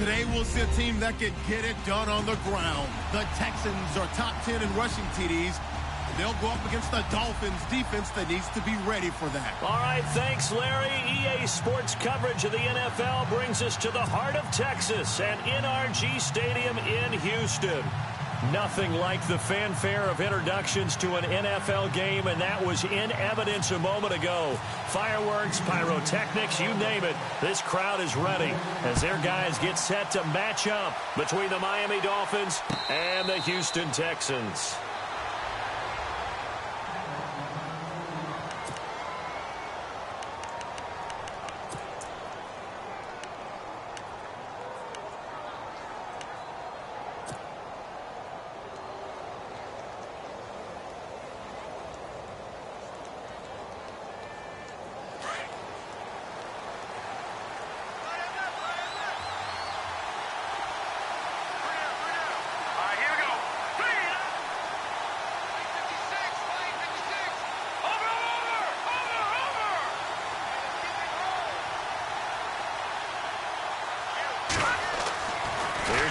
Today we'll see a team that can get it done on the ground. The Texans are top 10 in rushing TDs. And they'll go up against the Dolphins defense that needs to be ready for that. All right, thanks, Larry. EA Sports coverage of the NFL brings us to the heart of Texas and NRG Stadium in Houston. Nothing like the fanfare of introductions to an NFL game, and that was in evidence a moment ago. Fireworks, pyrotechnics, you name it. This crowd is ready as their guys get set to match up between the Miami Dolphins and the Houston Texans.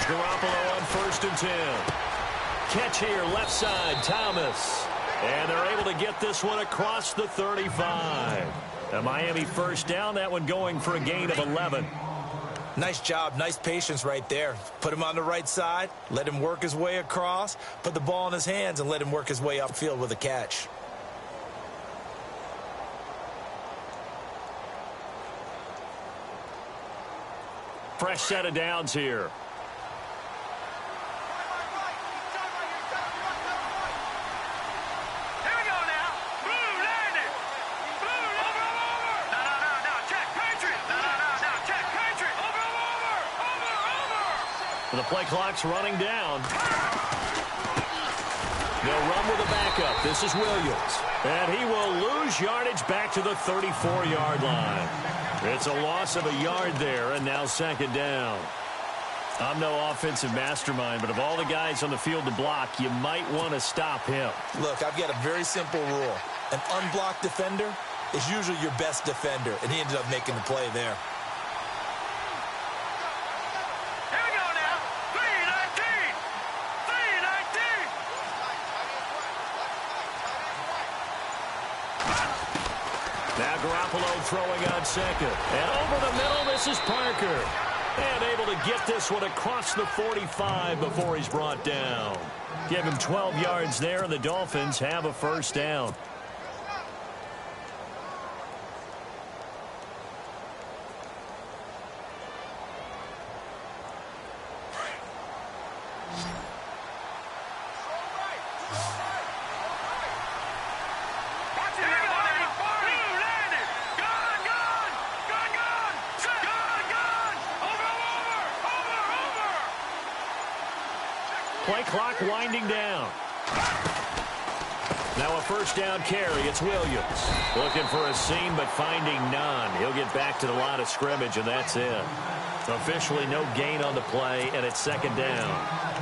Garoppolo on 1st and 10. Catch here, left side, Thomas. And they're able to get this one across the 35. The Miami first down, that one going for a gain of 11. Nice job, nice patience right there. Put him on the right side, let him work his way across, put the ball in his hands, and let him work his way upfield with a catch. Fresh set of downs here. The play clock's running down. They'll run with a backup. This is Williams. And he will lose yardage back to the 34-yard line. It's a loss of a yard there, and now 2nd down. I'm no offensive mastermind, but of all the guys on the field to block, you might want to stop him. Look, I've got a very simple rule. An unblocked defender is usually your best defender, and he ended up making the play there. Now Garoppolo throwing on 2nd. And over the middle, this is Parker. And able to get this one across the 45 before he's brought down. Give him 12 yards there, and the Dolphins have a 1st down. Play clock winding down. Now a 1st down carry. It's Williams. Looking for a seam, but finding none. He'll get back to the line of scrimmage, and that's it. Officially no gain on the play, and it's 2nd down.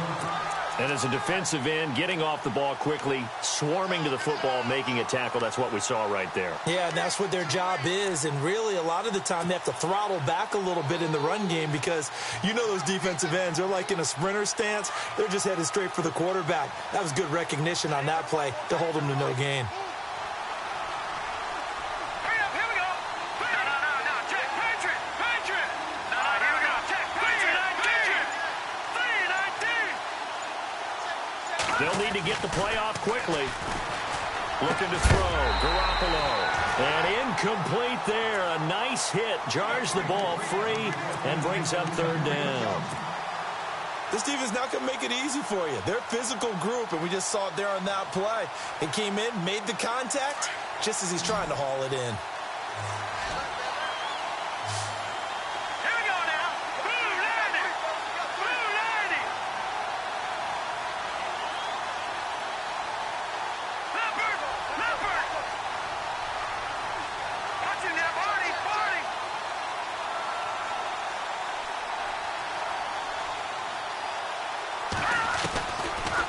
And as a defensive end, getting off the ball quickly, swarming to the football, making a tackle, that's what we saw right there. Yeah, and that's what their job is. And really, a lot of the time, they have to throttle back a little bit in the run game because you know those defensive ends, they're like in a sprinter stance. They're just headed straight for the quarterback. That was good recognition on that play to hold them to no gain. They'll need to get the play off quickly. Looking to throw. Garoppolo. And incomplete there. A nice hit. Jars the ball free and brings up 3rd down. This defense not going to make it easy for you. They're a physical group, and we just saw it there on that play. It came in, made the contact, just as he's trying to haul it in.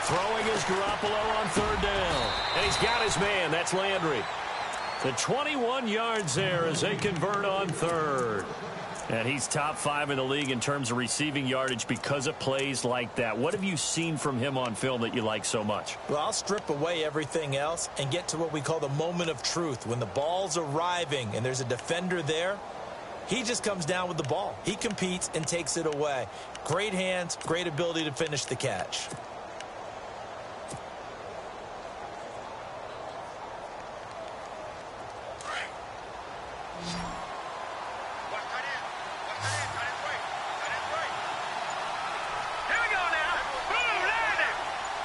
Throwing is Garoppolo on 3rd down. And he's got his man. That's Landry. The 21 yards there as they convert on third. And he's top 5 in the league in terms of receiving yardage because of plays like that. What have you seen from him on film that you like so much? Well, I'll strip away everything else and get to what we call the moment of truth. When the ball's arriving and there's a defender there, he just comes down with the ball. He competes and takes it away. Great hands, great ability to finish the catch.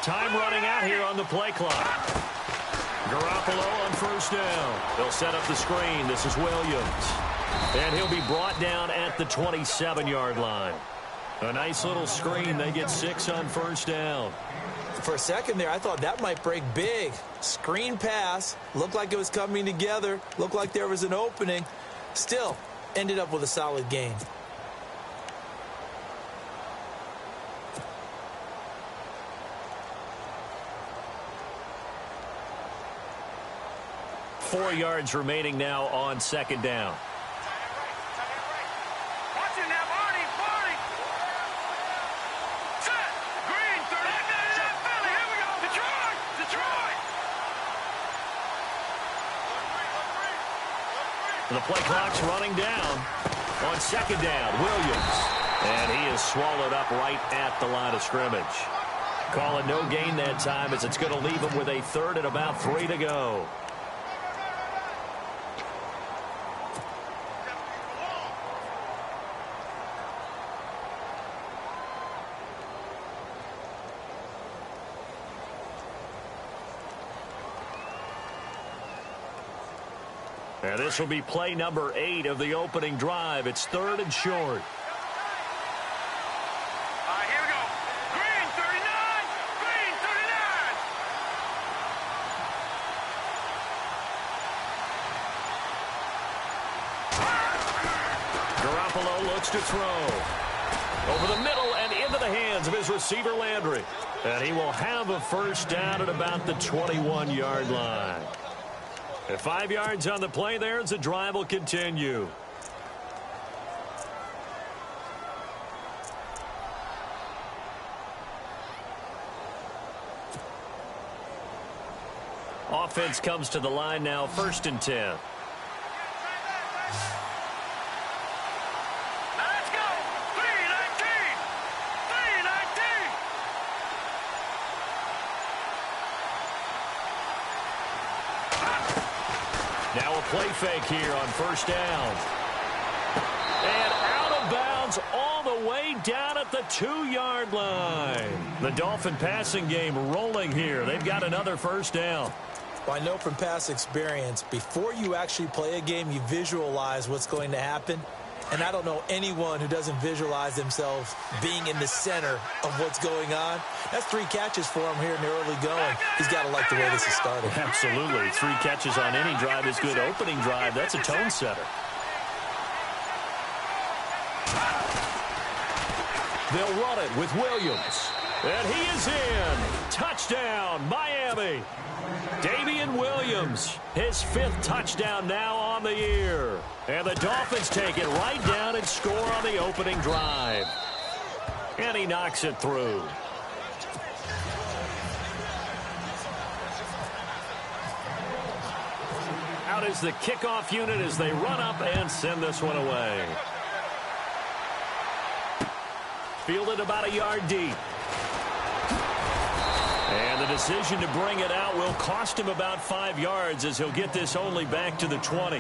Time running out here on the play clock. Garoppolo on first down. They'll set up the screen. This is Williams. And he'll be brought down at the 27-yard line. A nice little screen. They get 6 on first down. For a second there, I thought that might break big. Screen pass. Looked like it was coming together. Looked like there was an opening. Still, ended up with a solid gain. Four yards remaining now on second down. The play clock's running down on second down. Williams. And he is swallowed up right at the line of scrimmage. Calling no gain that time as it's going to leave him with a third and about 3 to go. And this will be play number 8 of the opening drive. It's 3rd and short. Here we go. Green 39. Green 39. Garoppolo looks to throw. Over the middle and into the hands of his receiver, Landry. And he will have a first down at about the 21-yard line. And 5 yards on the play there as the drive will continue. Offense comes to the line now, 1st and 10. Let's go. 319. 319. Now a play fake here on first down. And out of bounds all the way down at the 2-yard line. The Dolphin passing game rolling here. They've got another first down. Well, I know from past experience, before you actually play a game, you visualize what's going to happen. And I don't know anyone who doesn't visualize themselves being in the center of what's going on. That's 3 catches for him here in the early going. He's got to like the way this is starting. Absolutely. 3 catches on any drive is good. Opening drive, that's a tone setter. They'll run it with Williams. And he is in. Touchdown, Miami. Damian Williams, his 5th touchdown now on the year. And the Dolphins take it right down and score on the opening drive. And he knocks it through. Out is the kickoff unit as they run up and send this one away. Fielded about a yard deep. And the decision to bring it out will cost him about 5 yards as he'll get this only back to the 20.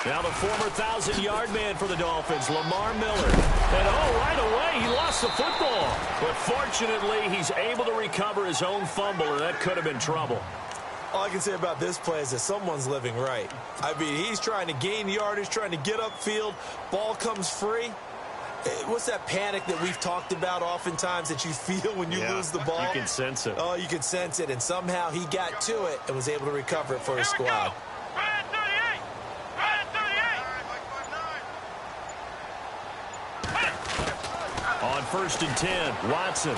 Now the former 1,000-yard man for the Dolphins, Lamar Miller. And right away, he lost the football. But fortunately, he's able to recover his own fumble, and that could have been trouble. All I can say about this play is that someone's living right. I mean, he's trying to gain yardage, trying to get upfield. Ball comes free. What's that panic that we've talked about oftentimes that you feel when you lose the ball? You can sense it. Oh, you can sense it. And somehow he got to it and was able to recover it for his squad. Right at 38. Right at 38. On 1st and 10, Watson.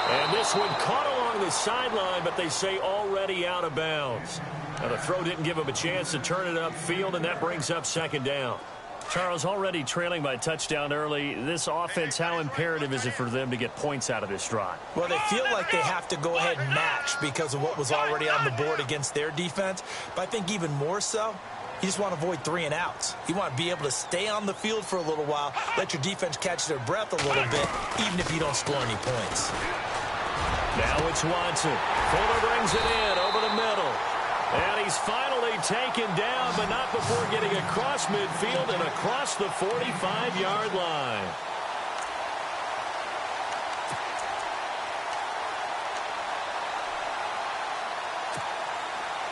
And this one caught along the sideline, but they say already out of bounds. Now, the throw didn't give him a chance to turn it upfield, and that brings up 2nd down. Charles, already trailing by touchdown early, this offense, how imperative is it for them to get points out of this drive? Well, they feel like they have to go ahead and match because of what was already on the board against their defense. But I think even more so, you just want to avoid 3 and outs. You want to be able to stay on the field for a little while, let your defense catch their breath a little bit, even if you don't score any points. Now it's Watson. Fuller brings it in over the middle. And he's finally taken down, but not before getting across midfield and across the 45-yard line.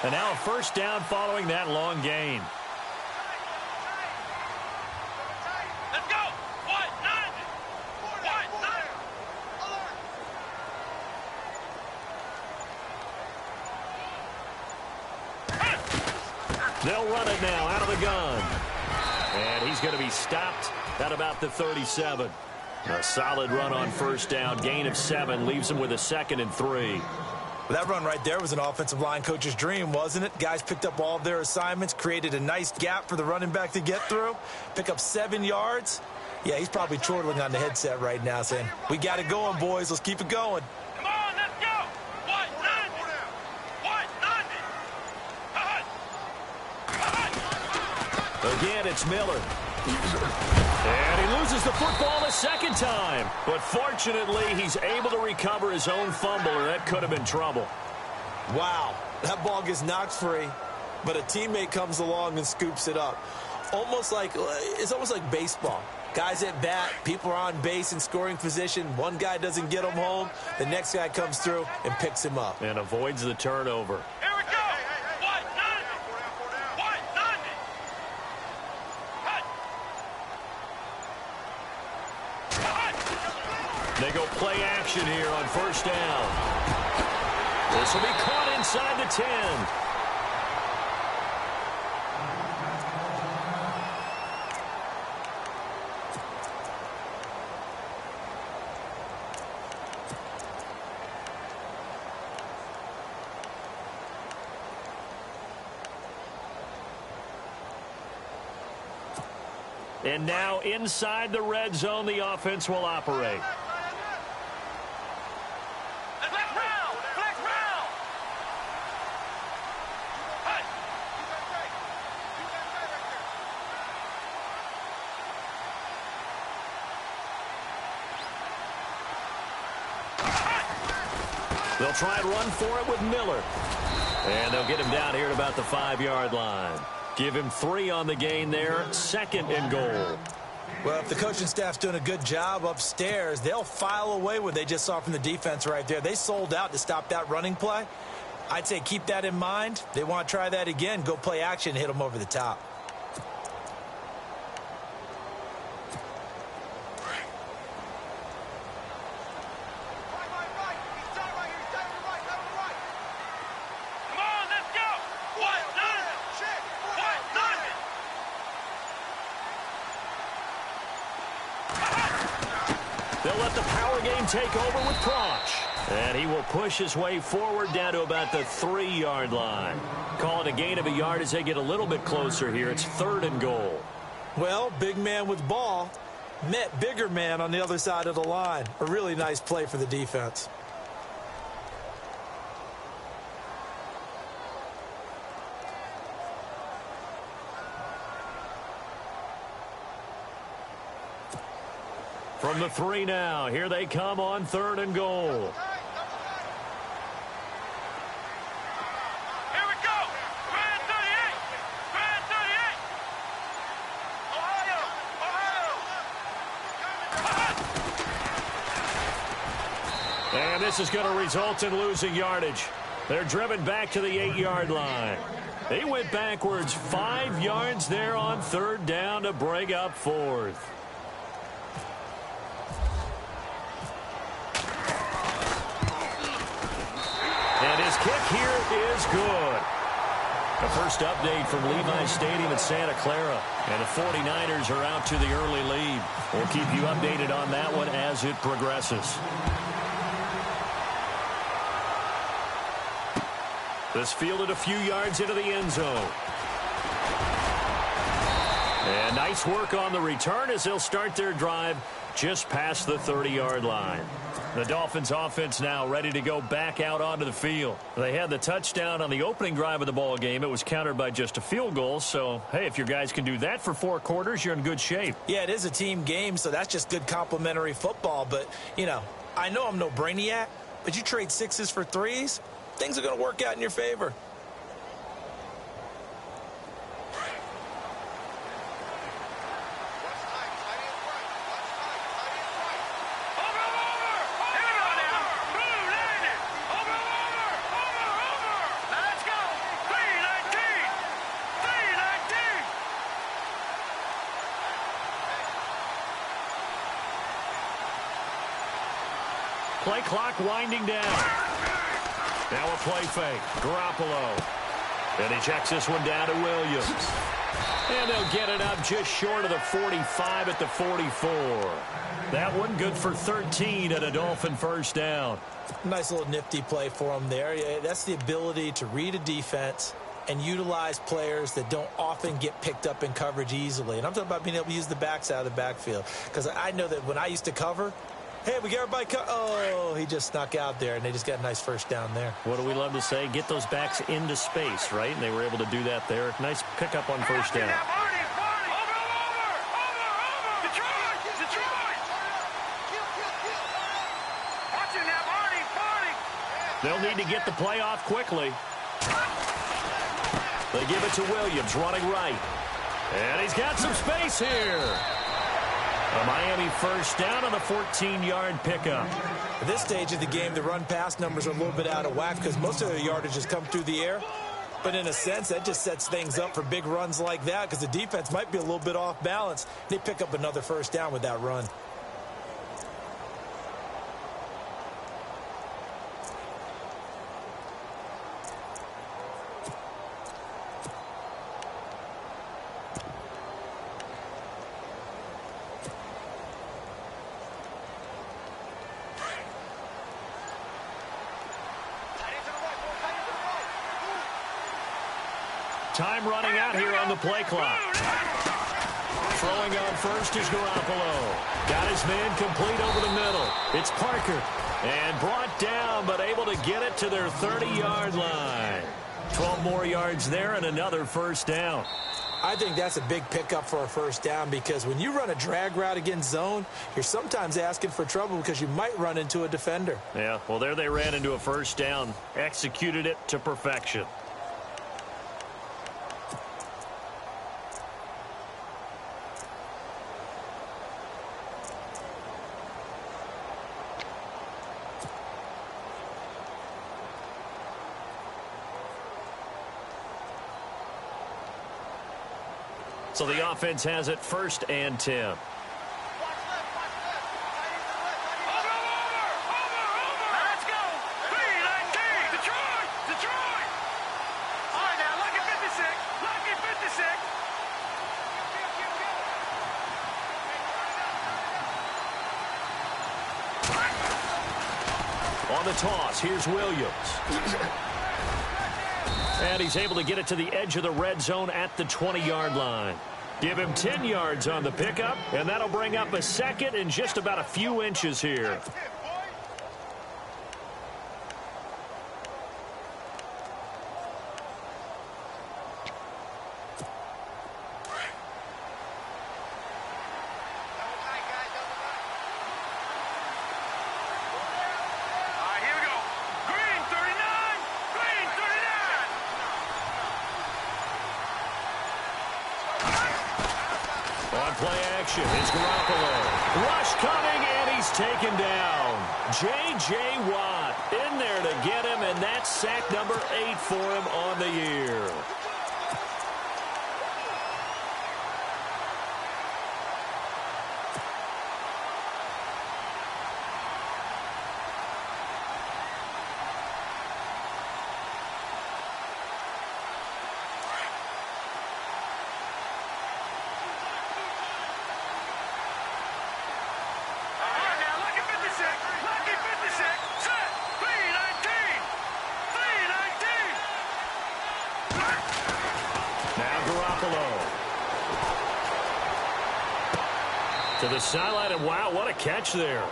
And now a 1st down following that long gain. Let's go. White 90. White 90. They'll run it now out of the gun. And he's going to be stopped at about the 37. A solid run on 1st down. Gain of 7 leaves him with a 2nd and 3. Well, that run right there was an offensive line coach's dream, wasn't it? Guys picked up all of their assignments, created a nice gap for the running back to get through, pick up 7 yards. Yeah, he's probably chortling on the headset right now saying, we got it going, boys. Let's keep it going. Come on, let's go. White 90. White 90. Again, it's Miller. And he loses the football a 2nd time. But fortunately, he's able to recover his own fumble, or that could have been trouble. Wow, that ball gets knocked free, but a teammate comes along and scoops it up. It's almost like baseball. Guys at bat, people are on base in scoring position. One guy doesn't get him home. The next guy comes through and picks him up. And avoids the turnover. Here we go. White 90. White 90. They go play action here on 1st down. This will be caught inside the 10. And now inside the red zone, the offense will operate. Flex round. Flex round. They'll try and run for it with Miller. And they'll get him down here at about the 5-yard line. Give him 3 on the gain there, 2nd and goal. Well, if the coaching staff's doing a good job upstairs, they'll file away what they just saw from the defense right there. They sold out to stop that running play. I'd say keep that in mind. They want to try that again, go play action, hit them over the top. They'll let the power game take over with Crouch. And he will push his way forward down to about the 3-yard line. Call it a gain of a yard as they get a little bit closer here. It's 3rd and goal. Well, big man with ball met bigger man on the other side of the line. A really nice play for the defense. From the 3 now, here they come on 3rd and goal. Here we go. Grand 38. Grand 38. Ohio. Ohio. And this is going to result in losing yardage. They're driven back to the 8-yard line. They went backwards 5 yards there on 3rd down to bring up 4th. And his kick here is good. The first update from Levi's Stadium in Santa Clara. And the 49ers are out to the early lead. We'll keep you updated on that one as it progresses. This fielded a few yards into the end zone. And nice work on the return as they'll start their drive just past the 30-yard line. The Dolphins offense now ready to go back out onto the field. They had the touchdown on the opening drive of the ball game. It was countered by just a field goal. So, hey, if your guys can do that for 4 quarters, you're in good shape. Yeah, it is a team game, so that's just good complimentary football. But, you know I'm no brainiac, but you trade 6s for 3s, things are going to work out in your favor. Play clock winding down. Now a play fake. Garoppolo. And he checks this one down to Williams. And they'll get it up just short of the 45 at the 44. That one good for 13 at a Dolphin first down. Nice little nifty play for him there. Yeah, that's the ability to read a defense and utilize players that don't often get picked up in coverage easily. And I'm talking about being able to use the backs out of the backfield. Because I know that when I used to cover, hey, we got everybody oh, he just snuck out there, and they just got a nice first down there. What do we love to say? Get those backs into space, right? And they were able to do that there. Nice pickup on first down. They'll need to get the play off quickly. They give it to Williams, running right. And he's got some space here. A Miami first down on the 14-yard pickup. At this stage of the game, the run-pass numbers are a little bit out of whack because most of their yardage has come through the air. But in a sense, that just sets things up for big runs like that because the defense might be a little bit off balance. They pick up another first down with that run. Time running out here on the play clock. Throwing on first is Garoppolo. Got his man complete over the middle. It's Parker. And brought down, but able to get it to their 30-yard line. 12 more yards there and another first down. I think that's a big pickup for a first down because when you run a drag route against zone, you're sometimes asking for trouble because you might run into a defender. Yeah, well, there they ran into a first down. Executed it to perfection. So the offense has it 1st and 10. On the toss, here's Williams. And he's able to get it to the edge of the red zone at the 20-yard line. Give him 10 yards on the pickup, and that'll bring up a second and just about a few inches here. Play action. It's Garoppolo. Rush coming, and he's taken down. J.J. Watt In there to get him, and that's sack number 8 for him on the year. To the sideline, and wow, what a catch there.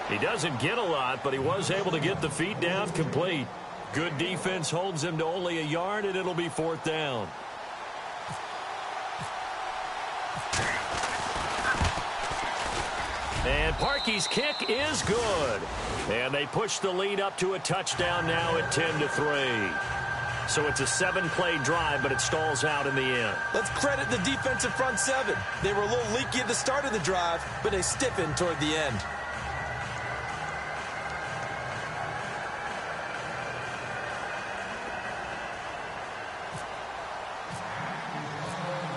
He doesn't get a lot, but he was able to get the feet down complete. Good defense holds him to only a yard, and it'll be 4th down. And Parkey's kick is good. And they push the lead up to a touchdown now at 10-3. So it's a 7-play drive, but it stalls out in the end. Let's credit the defensive front 7. They were a little leaky at the start of the drive, but they stiffened toward the end.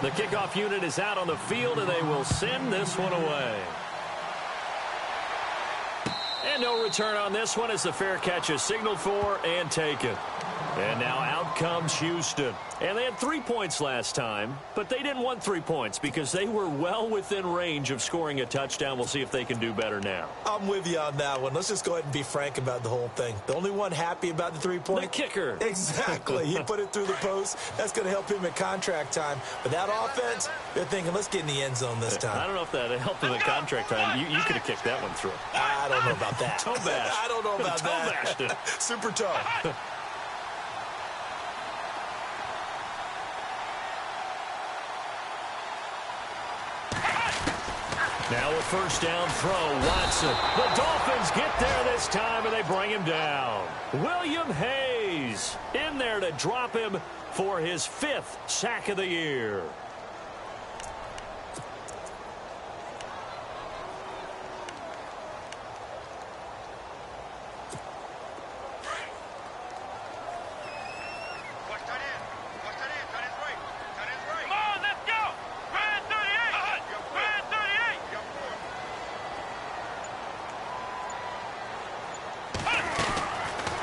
The kickoff unit is out on the field, and they will send this one away. And no return on this one as the fair catch is signaled for and taken. And now out comes Houston. And they had 3 points last time, but they didn't want 3 points because they were well within range of scoring a touchdown. We'll see if they can do better now. I'm with you on that one. Let's just go ahead and be frank about the whole thing. The only one happy about the 3-point? The kicker. Exactly. He put it through the post. That's going to help him at contract time. But that offense, they're thinking, let's get in the end zone this time. I don't know if that helped him at contract time. You could have kicked that one through. I don't know about that. Toe bash. I don't know about toe that. Bashed it. Super toe. Now a first down throw, Watson. The Dolphins get there this time, and they bring him down. William Hayes in there to drop him for his 5th sack of the year.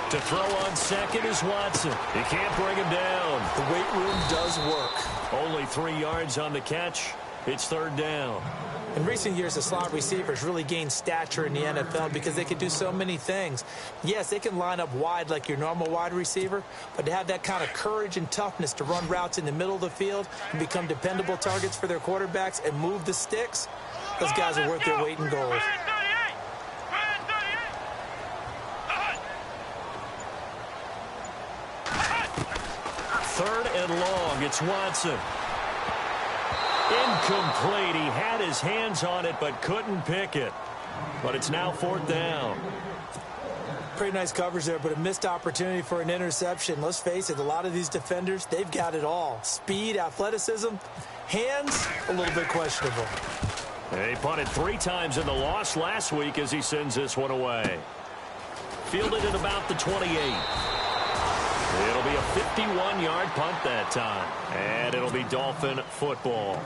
To throw on second is Watson. He can't bring him down. The weight room does work. Only 3 yards on the catch. It's 3rd down. In recent years, the slot receivers really gained stature in the NFL because they can do so many things. Yes, they can line up wide like your normal wide receiver, but to have that kind of courage and toughness to run routes in the middle of the field and become dependable targets for their quarterbacks and move the sticks, those guys are worth their weight in gold. Third and long, it's Watson. Incomplete. He had his hands on it but couldn't pick it. But it's now 4th down. Pretty nice coverage there, but a missed opportunity for an interception. Let's face it, a lot of these defenders, they've got it all. Speed, athleticism, hands, a little bit questionable. He punted 3 times in the loss last week as he sends this one away. Fielded at about the 28. It'll be a 51-yard punt that time. And it'll be Dolphin football.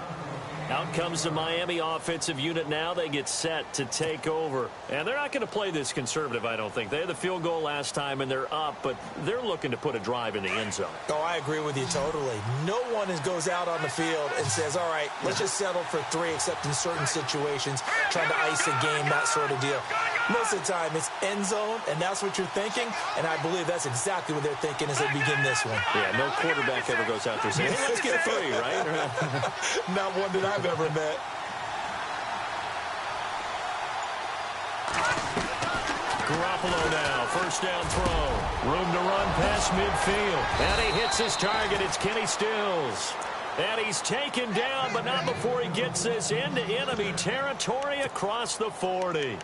Out comes the Miami offensive unit now. They get set to take over. And they're not going to play this conservative, I don't think. They had the field goal last time, and they're up, but they're looking to put a drive in the end zone. Oh, I agree with you totally. No one goes out on the field and says, all right, let's just settle for 3, except in certain situations, trying to ice a game, that sort of deal. Most of the time, it's end zone, and that's what you're thinking, and I believe that's exactly what they're thinking as they begin this one. Yeah, no quarterback ever goes out there saying, hey, let's get 3, right? Not one that I've ever met. Garoppolo now, first down throw. Room to run past midfield. And he hits his target. It's Kenny Stills. And he's taken down, but not before he gets this into enemy territory across the 40.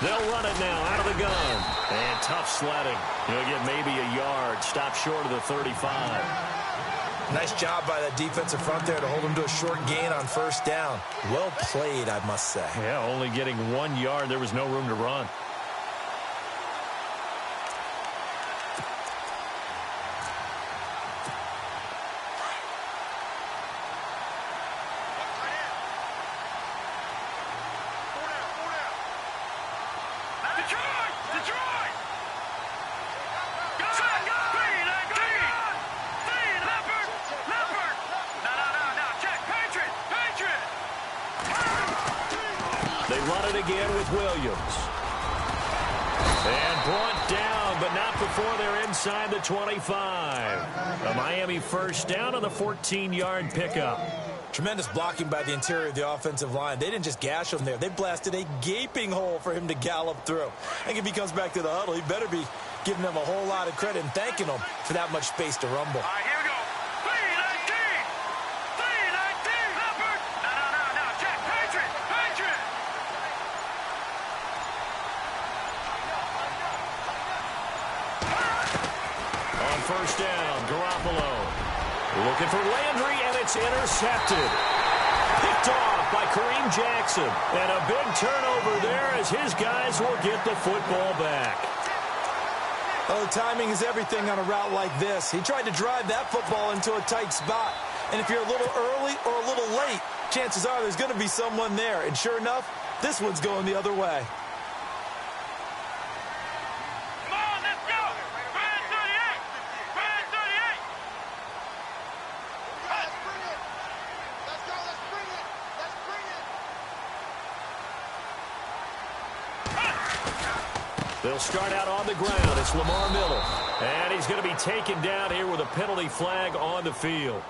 They'll run it now out of the gun. And tough sledding. He'll get maybe a yard. Stop short of the 35. Nice job by that defensive front there to hold him to a short gain on first down. Well played, I must say. Yeah, only getting 1 yard. There was no room to run. Again with Williams. And brought down, but not before they're inside the 25. A Miami first down on the 14-yard pickup. Tremendous blocking by the interior of the offensive line. They didn't just gash him there. They blasted a gaping hole for him to gallop through. I think if he comes back to the huddle, he better be giving them a whole lot of credit and thanking them for that much space to rumble. All right, here we go. 319. 319. Leopard. No. Check. Patriot. On first down, Garoppolo looking for Landry, and it's intercepted. Picked off by Kareem Jackson. And a big turnover there as his guys will get the football back. Oh, timing is everything on a route like this. He tried to drive that football into a tight spot. And if you're a little early or a little late, chances are there's going to be someone there. And sure enough, this one's going the other way. They'll start out on the ground. It's Lamar Miller. And he's going to be taken down here with a penalty flag on the field.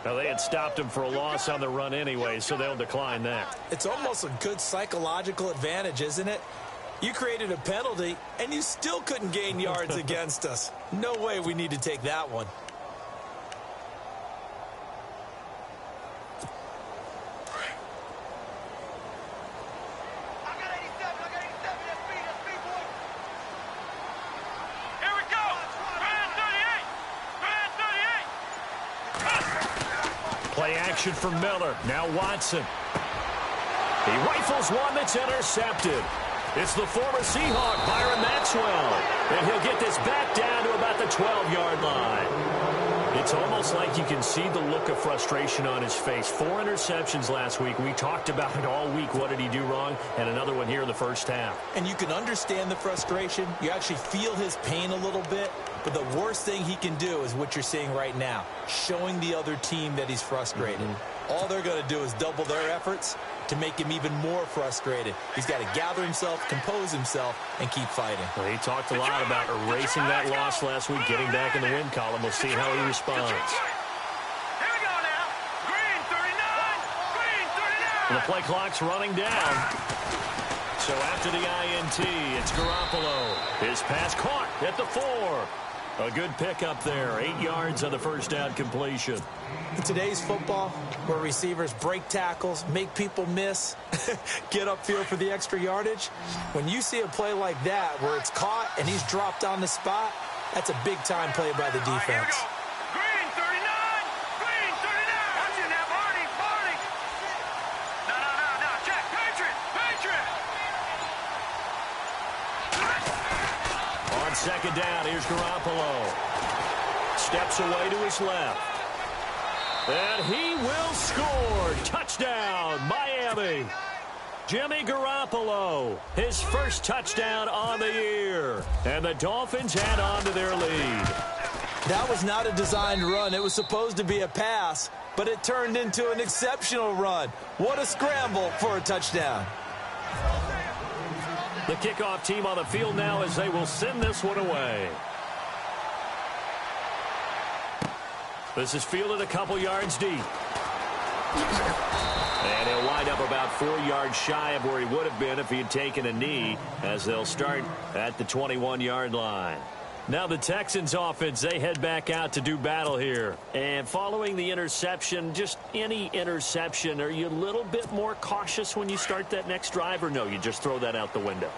Now, they had stopped him for a loss on the run anyway, so they'll decline that. It's almost a good psychological advantage, isn't it? You created a penalty, and you still couldn't gain yards against us. No way we need to take that one. Play action for Miller. Now Watson. He rifles one that's intercepted. It's the former Seahawk, Byron Maxwell. And he'll get this back down to about the 12-yard line. It's almost like you can see the look of frustration on his face. 4 interceptions last week. We talked about it all week. What did he do wrong? And another one here in the first half. And you can understand the frustration. You actually feel his pain a little bit. But the worst thing he can do is what you're seeing right now, showing the other team that he's frustrated. All they're going to do is double their efforts to make him even more frustrated. He's got to gather himself, compose himself, and keep fighting. Well, he talked a lot about erasing that loss last week, getting back in the win column. We'll see how he responds. Here we go now. Green 39. Green 39. And the play clock's running down. So after the INT, it's Garoppolo. His pass caught at the 4. A good pickup there. 8 yards on the first down completion. In today's football, where receivers break tackles, make people miss, get upfield for the extra yardage, when you see a play like that where it's caught and he's dropped on the spot, that's a big-time play by the defense. Green 39. Green 39. Watch it now, Barney. No. Check. Patriot. On second down, here's Garoppolo. Steps away to his left. And he will score. Touchdown, Miami. Jimmy Garoppolo, his first touchdown on the year. And the Dolphins add on to their lead. That was not a designed run. It was supposed to be a pass, but it turned into an exceptional run. What a scramble for a touchdown. The kickoff team on the field now as they will send this one away. This is fielded a couple yards deep. And he'll wind up about 4 yards shy of where he would have been if he had taken a knee, as they'll start at the 21-yard line. Now the Texans offense, they head back out to do battle here. And following the interception, just any interception, are you a little bit more cautious when you start that next drive, or no, you just throw that out the window?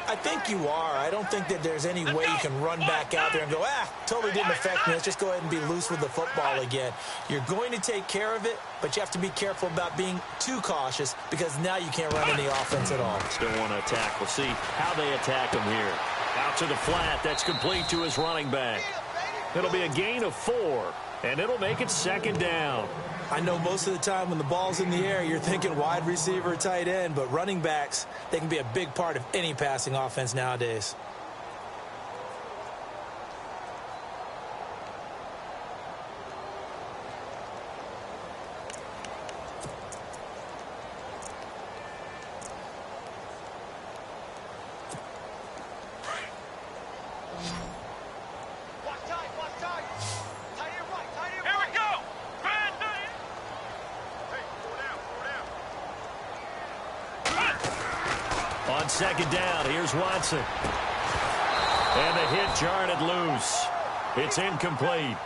I think you are. I don't think that there's any way you can run back out there and go, totally didn't affect me. Let's just go ahead and be loose with the football again. You're going to take care of it, but you have to be careful about being too cautious because now you can't run any offense at all. Still want to attack. We'll see how they attack him here. Out to the flat. That's complete to his running back. It'll be a gain of 4, and it'll make it second down. I know most of the time when the ball's in the air, you're thinking wide receiver, tight end, but running backs, they can be a big part of any passing offense nowadays. On second down, here's Watson. And the hit jarred it loose. It's incomplete.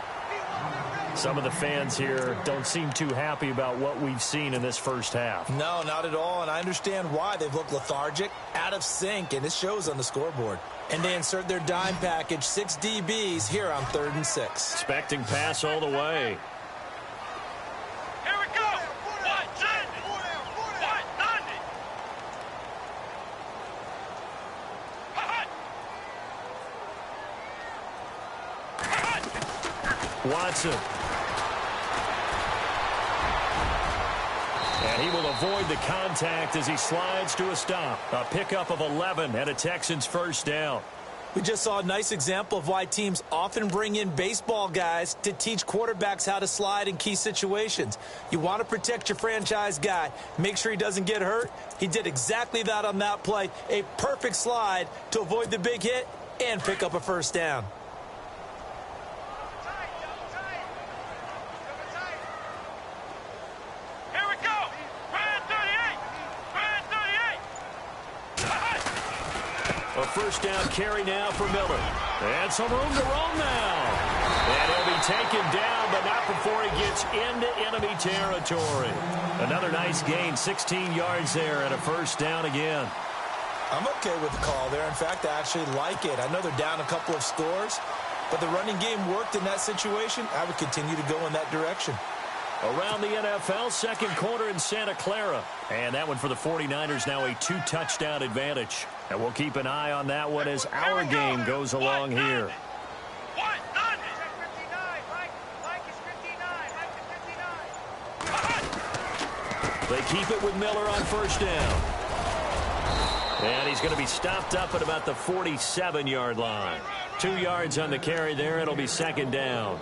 Some of the fans here don't seem too happy about what we've seen in this first half. No, not at all, and I understand why. They've looked lethargic, out of sync, and it shows on the scoreboard. And they insert their dime package, 6 DBs here on 3rd and 6. Expecting pass all the way. Watson. And he will avoid the contact as he slides to a stop. A pickup of 11 and a Texans first down. We just saw a nice example of why teams often bring in baseball guys to teach quarterbacks how to slide in key situations. You want to protect your franchise guy. Make sure he doesn't get hurt. He did exactly that on that play. A perfect slide to avoid the big hit and pick up a first down. A first down carry now for Miller. And some room to roam now. And he'll be taken down, but not before he gets into enemy territory. Another nice gain, 16 yards there, and a first down again. I'm okay with the call there. In fact, I actually like it. I know they're down a couple of scores, but the running game worked in that situation. I would continue to go in that direction. Around the NFL, second quarter in Santa Clara. And that one for the 49ers, now a 2-touchdown advantage. And we'll keep an eye on that one as our game goes along here. They keep it with Miller on first down. And he's going to be stopped up at about the 47-yard line. 2 yards on the carry there. It'll be second down.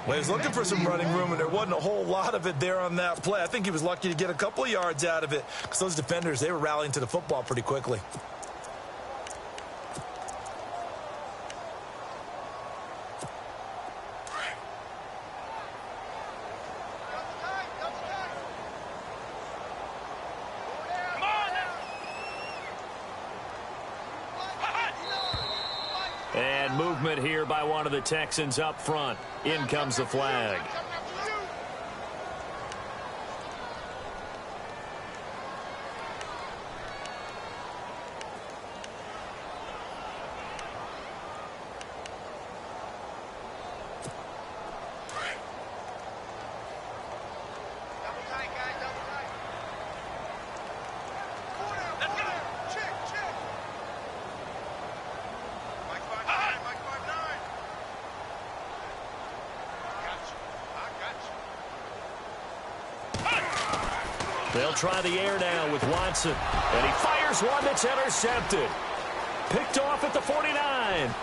Well, he was looking for some running room, and there wasn't a whole lot of it there on that play. I think he was lucky to get a couple of yards out of it because those defenders, they were rallying to the football pretty quickly. And movement here by one of the Texans up front. In comes the flag. They'll try the air now with Watson. And he fires one that's intercepted. Picked off at the 49.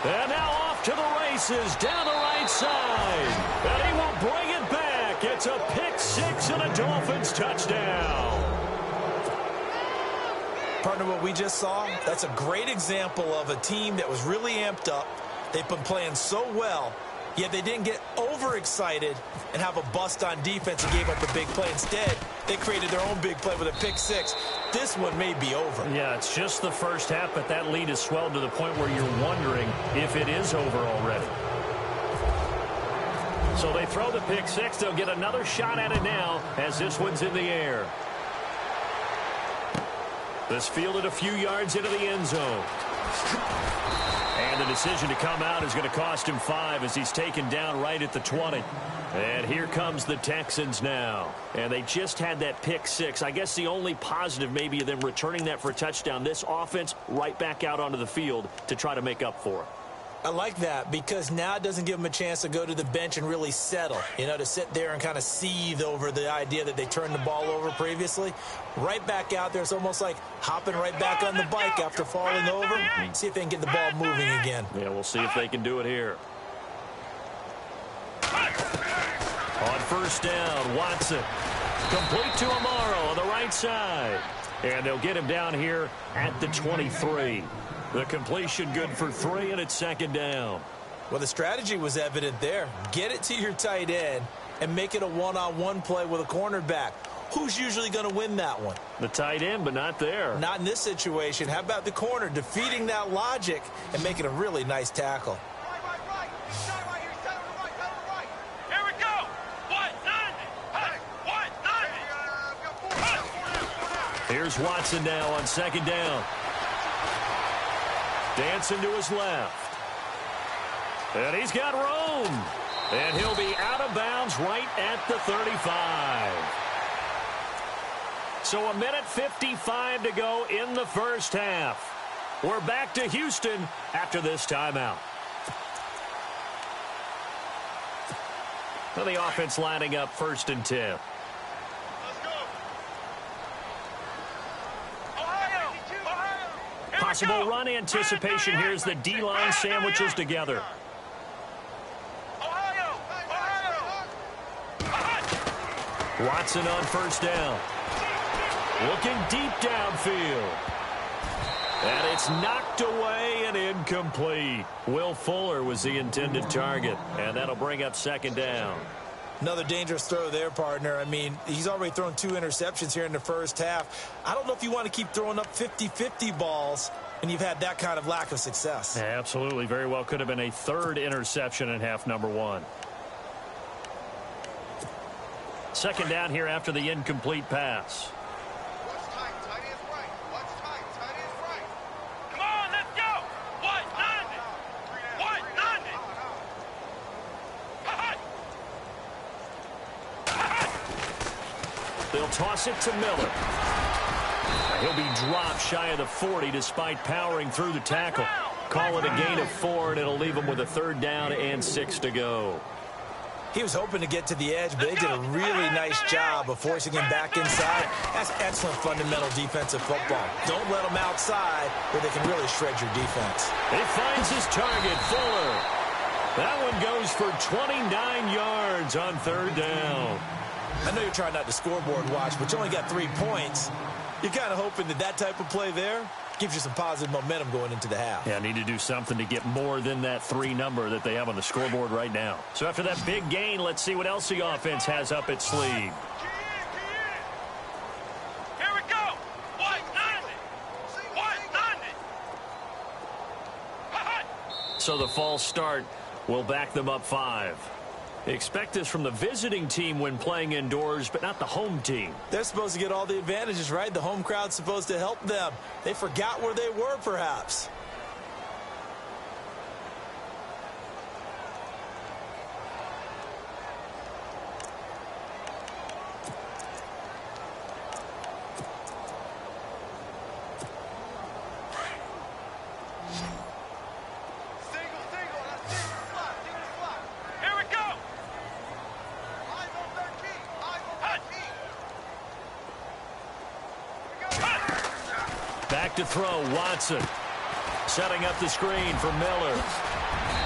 And now off to the races down the right side. And he will bring it back. It's a pick six and a Dolphins touchdown. Partner, what we just saw, that's a great example of a team that was really amped up. They've been playing so well, yet they didn't get overexcited and have a bust on defense and gave up a big play. Instead, They created their own big play with a pick six. This one may be over. Yeah, it's just the first half, but that lead has swelled to the point where you're wondering if it is over already. So they throw the pick six. They'll get another shot at it now as this one's in the air. This fielded a few yards into the end zone. And the decision to come out is going to cost him 5 as he's taken down right at the 20. And here comes the Texans now. And they just had that pick six. I guess the only positive maybe of them returning that for a touchdown. This offense right back out onto the field to try to make up for it. I like that because now it doesn't give them a chance to go to the bench and really settle, to sit there and kind of seethe over the idea that they turned the ball over previously. Right back out there, it's almost like hopping right back on the bike after falling over. See if they can get the ball moving again. Yeah, we'll see if they can do it here. On first down, Watson. Complete to Amaro on the right side. And they'll get him down here at the 23. The completion good for 3, and it's second down. Well, the strategy was evident there. Get it to your tight end and make it a one-on-one play with a cornerback. Who's usually going to win that one? The tight end, but not there. Not in this situation. How about the corner defeating that logic and making a really nice tackle? Right. Here we go. 190. Here's Watson now on second down. Dancing to his left. And he's got room. And he'll be out of bounds right at the 35. So 1:55 to go in the first half. We're back to Houston after this timeout. Well, the offense lining up 1st and 10. Possible run anticipation. Here's the D-line sandwiches together. Watson on first down. Looking deep downfield. And it's knocked away and incomplete. Will Fuller was the intended target. And that'll bring up second down. Another dangerous throw there, partner. I mean, he's already thrown 2 interceptions here in the first half. I don't know if you want to keep throwing up 50-50 balls when you've had that kind of lack of success. Yeah, absolutely. Very well could have been a 3rd interception in half number 1. Second down here after the incomplete pass. Come on, let's go. 190. They'll toss it to Miller. He'll be dropped shy of the 40 despite powering through the tackle. Call it a gain of 4, and it'll leave him with a 3rd down and 6 to go. He was hoping to get to the edge, but they did a really nice job of forcing him back inside. That's excellent fundamental defensive football. Don't let him outside where they can really shred your defense. He finds his target, Fuller. That one goes for 29 yards on 3rd down. I know you're trying not to scoreboard watch, but you only got 3 points. You're kind of hoping that type of play there gives you some positive momentum going into the half. Yeah, need to do something to get more than that 3 number that they have on the scoreboard right now. So after that big gain, let's see what else the offense has up its sleeve. Here we go. 190. So the false start will back them up 5. Expect this from the visiting team when playing indoors, but not the home team. They're supposed to get all the advantages, right? The home crowd's supposed to help them. They forgot where they were, perhaps. To throw, Watson setting up the screen for Miller,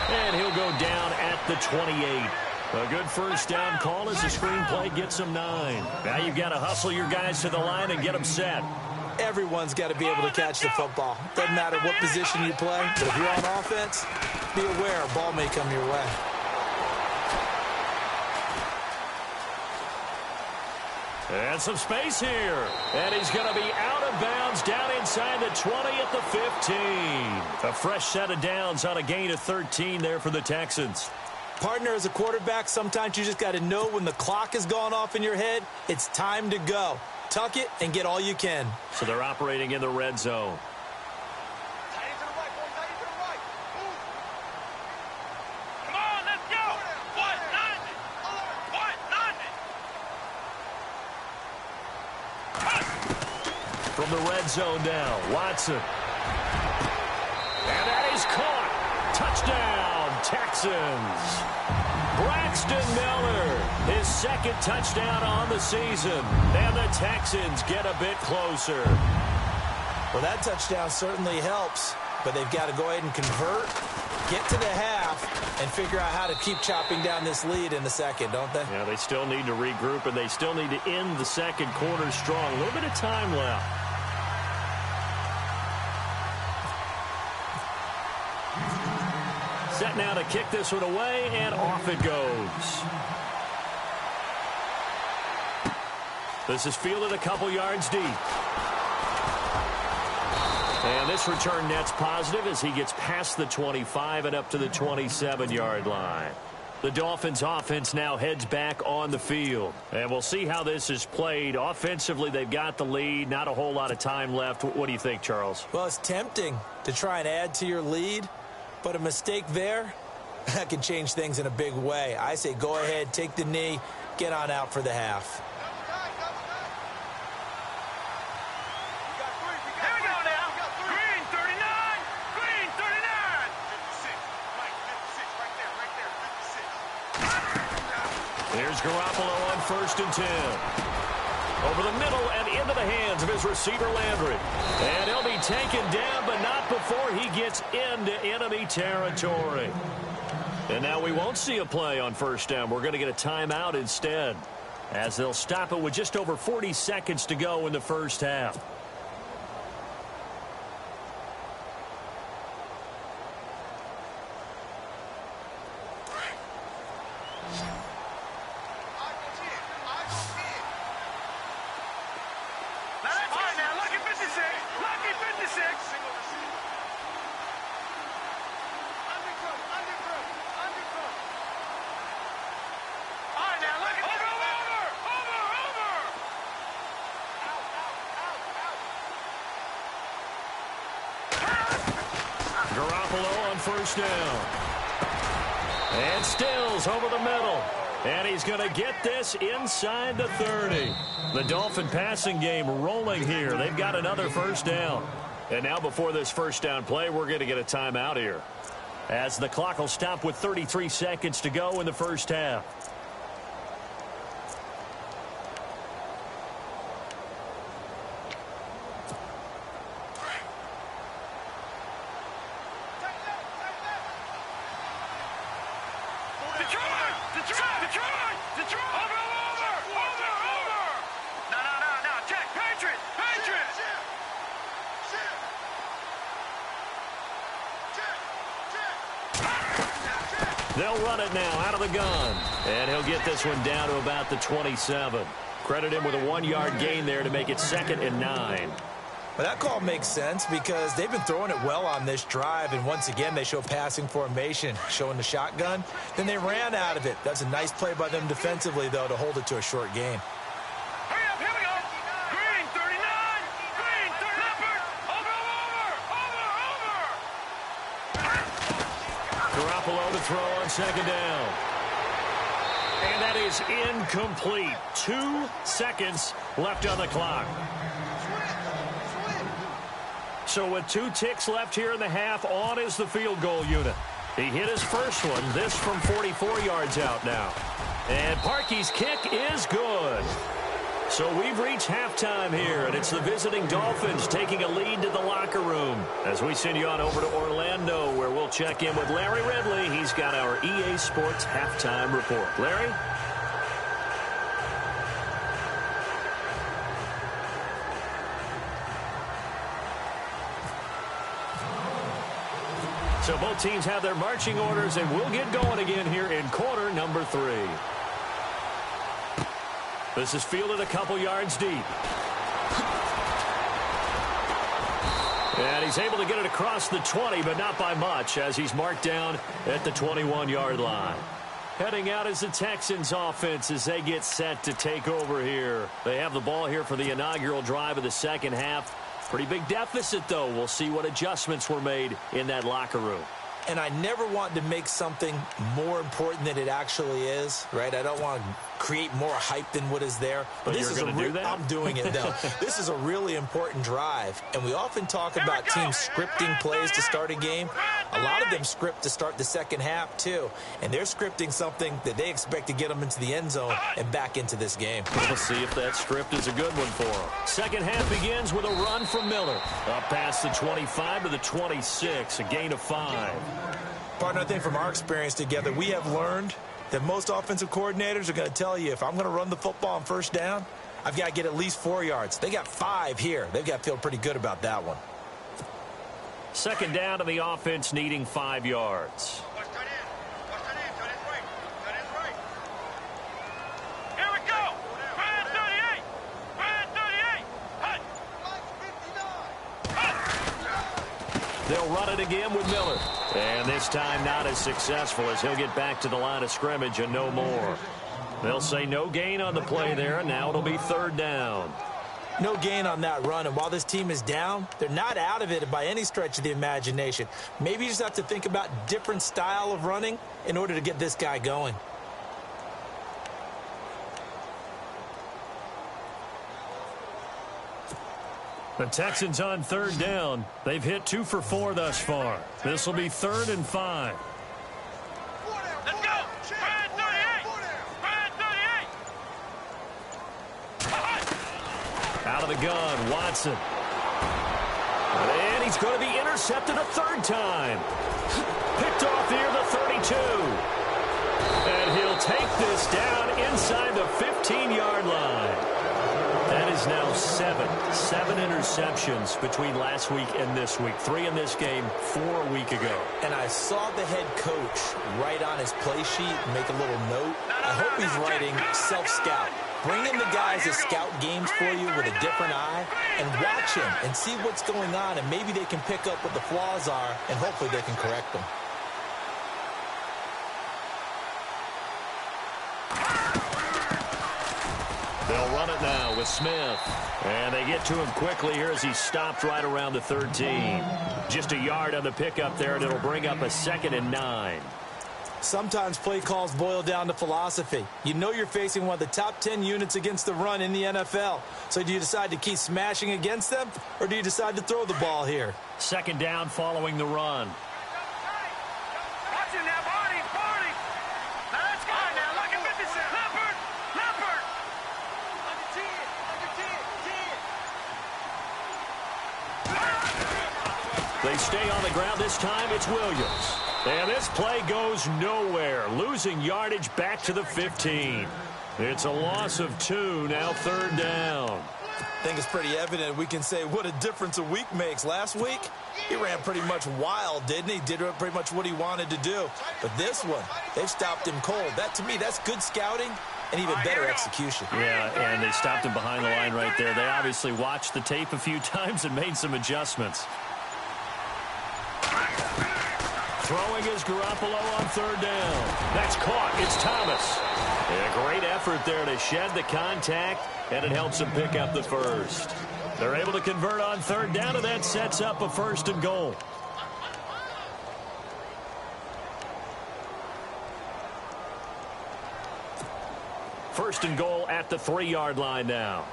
and he'll go down at the 28. A good first down call as the screenplay gets them 9. Now you've got to hustle your guys to the line and get them set. Everyone's got to be able to catch the football. Doesn't matter what position you play, but if you're on offense, be aware a ball may come your way. And some space here. And he's going to be out of bounds down inside the 20 at the 15. A fresh set of downs on a gain of 13 there for the Texans. Partner, as a quarterback, sometimes you just got to know when the clock has gone off in your head, it's time to go. Tuck it and get all you can. So they're operating in the red zone. Come on, let's go. What? Nothing. From the red zone now, Watson. And that is caught. Touchdown, Texans. Braxton Miller, his second touchdown on the season. And the Texans get a bit closer. Well, that touchdown certainly helps, but they've got to go ahead and convert, get to the half, and figure out how to keep chopping down this lead in the second, don't they? Yeah, they still need to regroup, and they still need to end the second quarter strong. A little bit of time left. Set now to kick this one away, and off it goes. This is fielded a couple yards deep. And this return net's positive as he gets past the 25 and up to the 27-yard line. The Dolphins offense now heads back on the field. And we'll see how this is played. Offensively, they've got the lead. Not a whole lot of time left. What do you think, Charles? Well, it's tempting to try and add to your lead, but a mistake there, that can change things in a big way. I say go ahead, take the knee, get on out for the half. Here we go now. Green 39. Green 39. 56. Mike, 56. Right there. 56. Here's Garoppolo on 1st and 10. Over the middle and into the hands of his receiver, Landry. And he'll be taken down, but not before he gets into enemy territory. And now we won't see a play on 1st down. We're going to get a timeout instead, as they'll stop it with just over 40 seconds to go in the first half. Garoppolo on 1st down. And Stills over the middle. And he's going to get this inside the 30. The Dolphin passing game rolling here. They've got another 1st down. And now before this 1st down play, we're going to get a timeout here, as the clock will stop with 33 seconds to go in the first half. They'll run it now out of the gun. And he'll get this one down to about the 27. Credit him with a 1-yard gain there to make it 2nd and 9. Well, that call makes sense because they've been throwing it well on this drive, and once again they show passing formation, showing the shotgun. Then they ran out of it. That's a nice play by them defensively, though, to hold it to a short gain. Hurry up, here we go. Green 39. Green 30. Over. Garoppolo to throw on 2nd down. And that is incomplete. 2 seconds left on the clock. So with 2 ticks left here in the half, on is the field goal unit. He hit his first one, this from 44 yards out now. And Parkey's kick is good. So we've reached halftime here, and it's the visiting Dolphins taking a lead to the locker room. As we send you on over to Orlando, where we'll check in with Larry Ridley. He's got our EA Sports halftime report. Larry? So both teams have their marching orders, and we'll get going again here in quarter number 3. This is fielded a couple yards deep. And he's able to get it across the 20, but not by much, as he's marked down at the 21-yard line. Heading out is the Texans offense as they get set to take over here. They have the ball here for the inaugural drive of the second half. Pretty big deficit, though. We'll see what adjustments were made in that locker room. And I never want to make something more important than it actually is, right? I don't want to create more hype than what is there. But this you're going to do that? I'm doing it, though. This is a really important drive. And we often talk about teams scripting plays to start a game. A lot of them script to start the second half, too. And they're scripting something that they expect to get them into the end zone and back into this game. We'll see if that script is a good one for them. Second half begins with a run from Miller. Up past the 25 to the 26, a gain of 5. Partner, I think from our experience together, we have learned that most offensive coordinators are going to tell you, if I'm going to run the football on first down, I've got to get at least 4 yards. They got 5 here. They've got to feel pretty good about that one. Second down to the offense needing 5 yards. Here we go. Brand 38. Brand 38. They'll run it again with Miller. And this time not as successful as he'll get back to the line of scrimmage and no more. They'll say no gain on the play there, and now it'll be third down. No gain on that run, and while this team is down, they're not out of it by any stretch of the imagination. Maybe you just have to think about different style of running in order to get this guy going. The Texans on third down. They've hit 2 for 4 thus far. This will be 3rd and 5. Let's go. Brand 38. Brand 38. Out of the gun, Watson. And he's going to be intercepted a 3rd time. Picked off near the 32. And he'll take this down inside the 15-yard line. That is now 7 interceptions between last week and this week. 3 in this game, 4 a week ago. And I saw the head coach write on his play sheet, make a little note. I hope he's writing self-scout. Bring in the guys that scout games for you with a different eye and watch him and see what's going on, and maybe they can pick up what the flaws are, and hopefully they can correct them. They'll run it now with Smith. And they get to him quickly here as he's stopped right around the 13. Just a yard on the pickup there, and it'll bring up a 2nd and 9. Sometimes play calls boil down to philosophy. You know you're facing one of the top 10 units against the run in the NFL. So do you decide to keep smashing against them, or do you decide to throw the ball here? Second down following the run. Watch him now, Barney. Barney. Now let's go. Now look at 50 Cent. Leopard. Leopard. Under 10. Under 10. 10. They stay on the ground. This time it's Williams. And this play goes nowhere. Losing yardage back to the 15. It's a loss of 2, now 3rd down. I think it's pretty evident we can say what a difference a week makes. Last week, he ran pretty much wild, didn't he? Did pretty much what he wanted to do. But this one, they've stopped him cold. That, to me, that's good scouting and even better execution. Yeah, and they stopped him behind the line right there. They obviously watched the tape a few times and made some adjustments. Throwing is Garoppolo on 3rd down. That's caught. It's Thomas. And a great effort there to shed the contact, and it helps him pick up the 1st. They're able to convert on 3rd down, and that sets up a 1st and goal. First and goal at the 3-yard line now.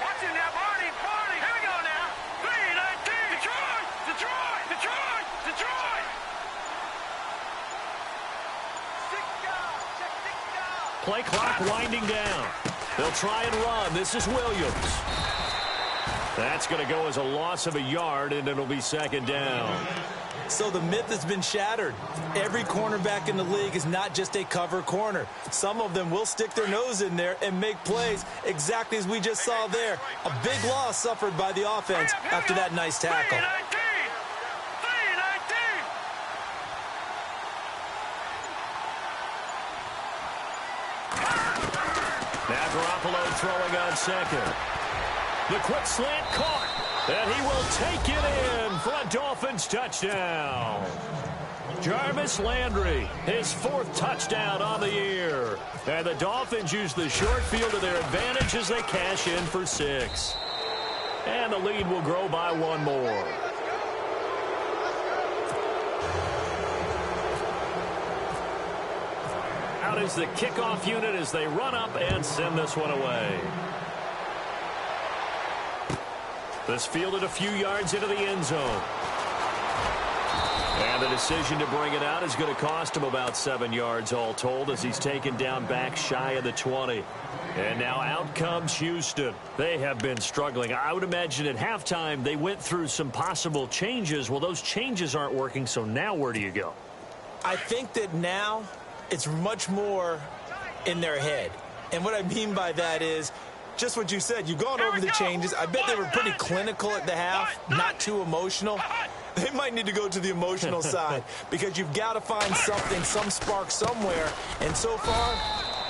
Watch him now, Barney. Barney. Here we go now. 3-19. Detroit. Detroit. Detroit. Detroit. 6 down. Check 6 down. Play clock winding down. They'll try and run. This is Williams. That's going to go as a loss of a yard, and it'll be 2nd down. So the myth has been shattered. Every cornerback in the league is not just a cover corner. Some of them will stick their nose in there and make plays exactly as we just saw there. A big loss suffered by the offense after that nice tackle. 3-19. Garoppolo throwing on second. The quick slant caught, and he will take it in for a Dolphins touchdown. Jarvis Landry, his 4th touchdown on the year. And the Dolphins use the short field to their advantage as they cash in for 6. And the lead will grow by 1 more. Out is the kickoff unit as they run up and send this one away. This fielded a few yards into the end zone. And the decision to bring it out is going to cost him about 7 yards all told as he's taken down back shy of the 20. And now out comes Houston. They have been struggling. I would imagine at halftime they went through some possible changes. Well, those changes aren't working, so now where do you go? I think that now it's much more in their head. And what I mean by that is just what you said. You've gone over the changes. I bet they were pretty clinical at the half, not too emotional. They might need to go to the emotional side because you've got to find something, some spark somewhere. And so far,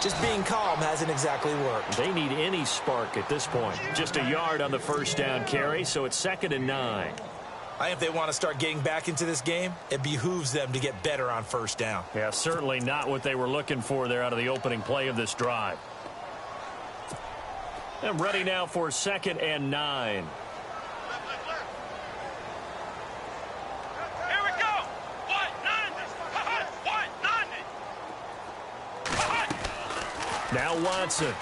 just being calm hasn't exactly worked. They need any spark at this point. Just a yard on the first down carry, so it's 2nd and 9. I think if they want to start getting back into this game, it behooves them to get better on first down. Yeah, certainly not what they were looking for there out of the opening play of this drive. And ready now for 2nd and 9. Now Watson.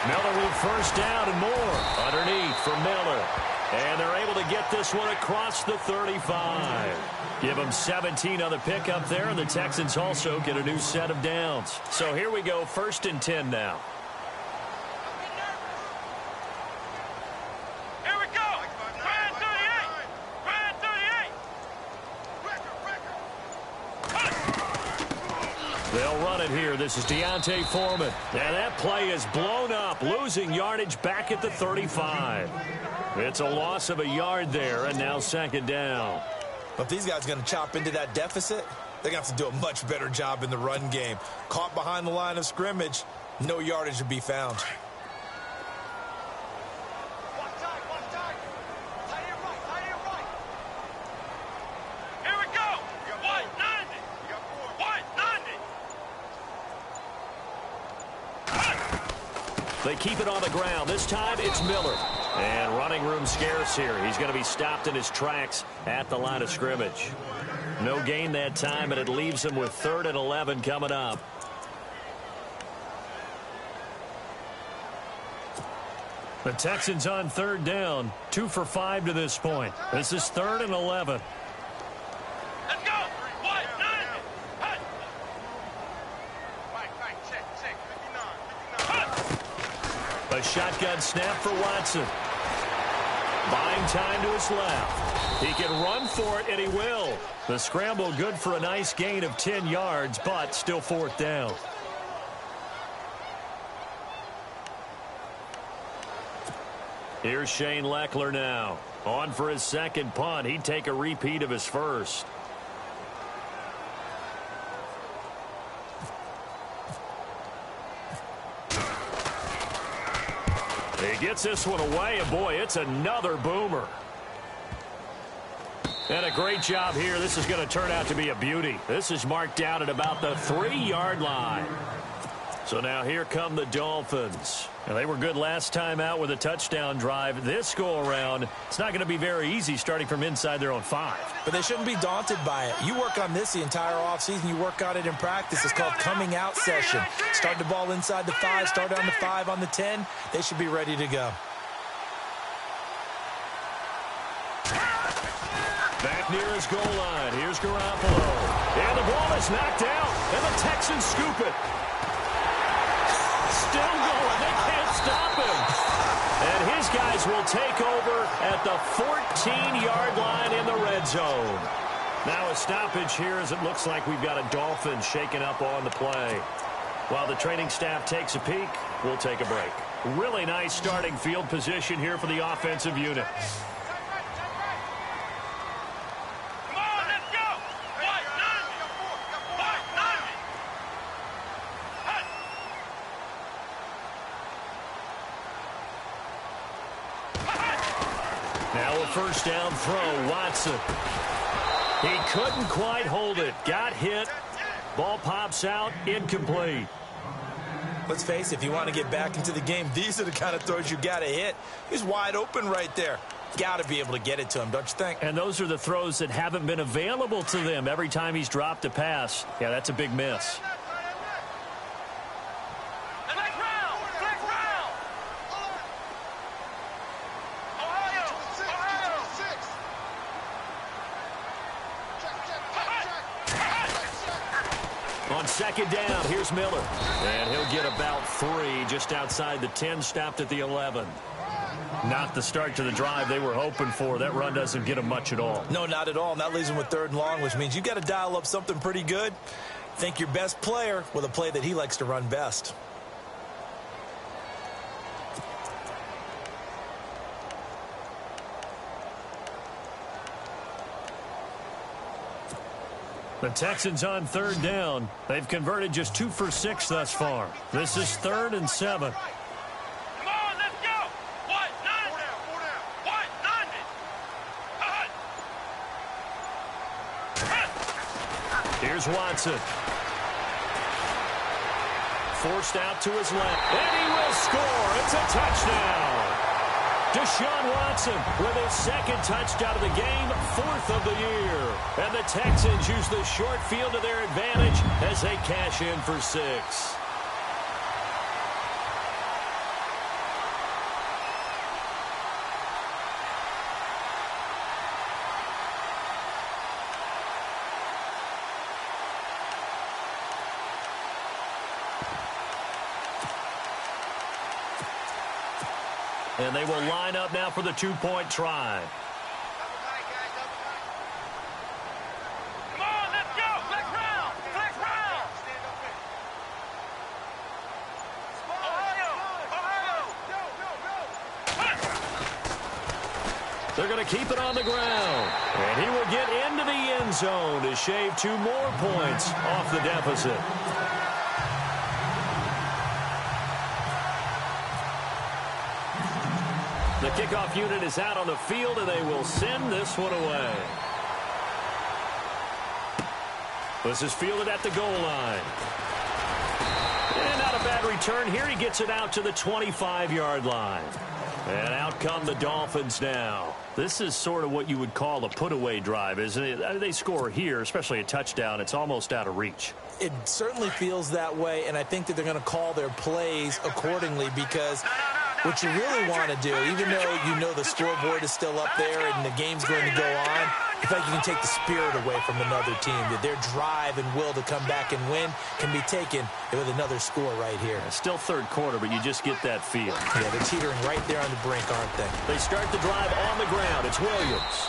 Miller with first down and more. Underneath for Miller. And they're able to get this one across the 35. Give them 17 on the pickup there, and the Texans also get a new set of downs. So here we go, 1st and 10 now. Here we go. Brand 38. Brand 38. They'll run it here. This is Deontay Foreman. And that play is blown up, losing yardage back at the 35. It's a loss of a yard there, and now 2nd down. But these guys are going to chop into that deficit. They're going to have to do a much better job in the run game. Caught behind the line of scrimmage, no yardage to be found. Here we go. White 90. White 90. They keep it on the ground. This time it's Miller. And running room scarce here. He's going to be stopped in his tracks at the line of scrimmage. No gain that time, and it leaves him with 3rd and 11 coming up. The Texans on 3rd down. 2 for 5 to this point. This is 3rd and 11. Let's go. White 90. Hey. White, check. 59. A shotgun snap for Watson. Buying time to his left. He can run for it, and he will. The scramble good for a nice gain of 10 yards, but still 4th down. Here's Shane Leckler now. On for his 2nd punt. He'd take a repeat of his first. He gets this one away, and boy, it's another boomer. And a great job here. This is going to turn out to be a beauty. This is marked down at about the 3-yard line. So now here come the Dolphins. And they were good last time out with a touchdown drive. This go-around, it's not going to be very easy starting from inside their own 5. But they shouldn't be daunted by it. You work on this the entire offseason. You work on it in practice. It's called coming out session. Start the ball inside the 5, start on the 5, on the 10. They should be ready to go. Back near his goal line. Here's Garoppolo. And the ball is knocked out. And the Texans scoop it. Still going. They can't stop him. And his guys will take over at the 14-yard line in the red zone. Now a stoppage here as it looks like we've got a Dolphin shaken up on the play. While the training staff takes a peek, we'll take a break. Really nice starting field position here for the offensive unit. Now a first down throw, Watson. He couldn't quite hold it. Got hit. Ball pops out, incomplete. Let's face it, if you want to get back into the game, these are the kind of throws you got to hit. He's wide open right there. Got to be able to get it to him, don't you think? And those are the throws that haven't been available to them every time he's dropped a pass. Yeah, that's a big miss. On second down, here's Miller. And he'll get about 3 just outside the 10, stopped at the 11. Not the start to the drive they were hoping for. That run doesn't get them much at all. No, not at all. And that leaves them with 3rd and long, which means you got to dial up something pretty good. Think your best player with a play that he likes to run best. The Texans on 3rd down. They've converted just 2 for 6 thus far. This is 3rd and 7. Come on, let's go. What? None. What? None. Here's Watson. Forced out to his left. And he will score. It's a touchdown. Deshaun Watson with his 2nd touchdown of the game, 4th of the year. And the Texans use the short field to their advantage as they cash in for 6. And they will line up now for the 2-point try. Come on, let's go. Flex round. Flex round. They're going to keep it on the ground. And he will get into the end zone to shave 2 more points off the deficit. The kickoff unit is out on the field, and they will send this one away. This is fielded at the goal line. And not a bad return here. He gets it out to the 25-yard line. And out come the Dolphins now. This is sort of what you would call a put-away drive, isn't it? They score here, especially a touchdown. It's almost out of reach. It certainly feels that way, and I think that they're going to call their plays accordingly because what you really want to do, even though you know the scoreboard is still up there and the game's going to go on, I feel like you can take the spirit away from another team. That their drive and will to come back and win can be taken with another score right here. Still 3rd quarter, but you just get that feel. Yeah, they're teetering right there on the brink, aren't they? They start the drive on the ground. It's Williams.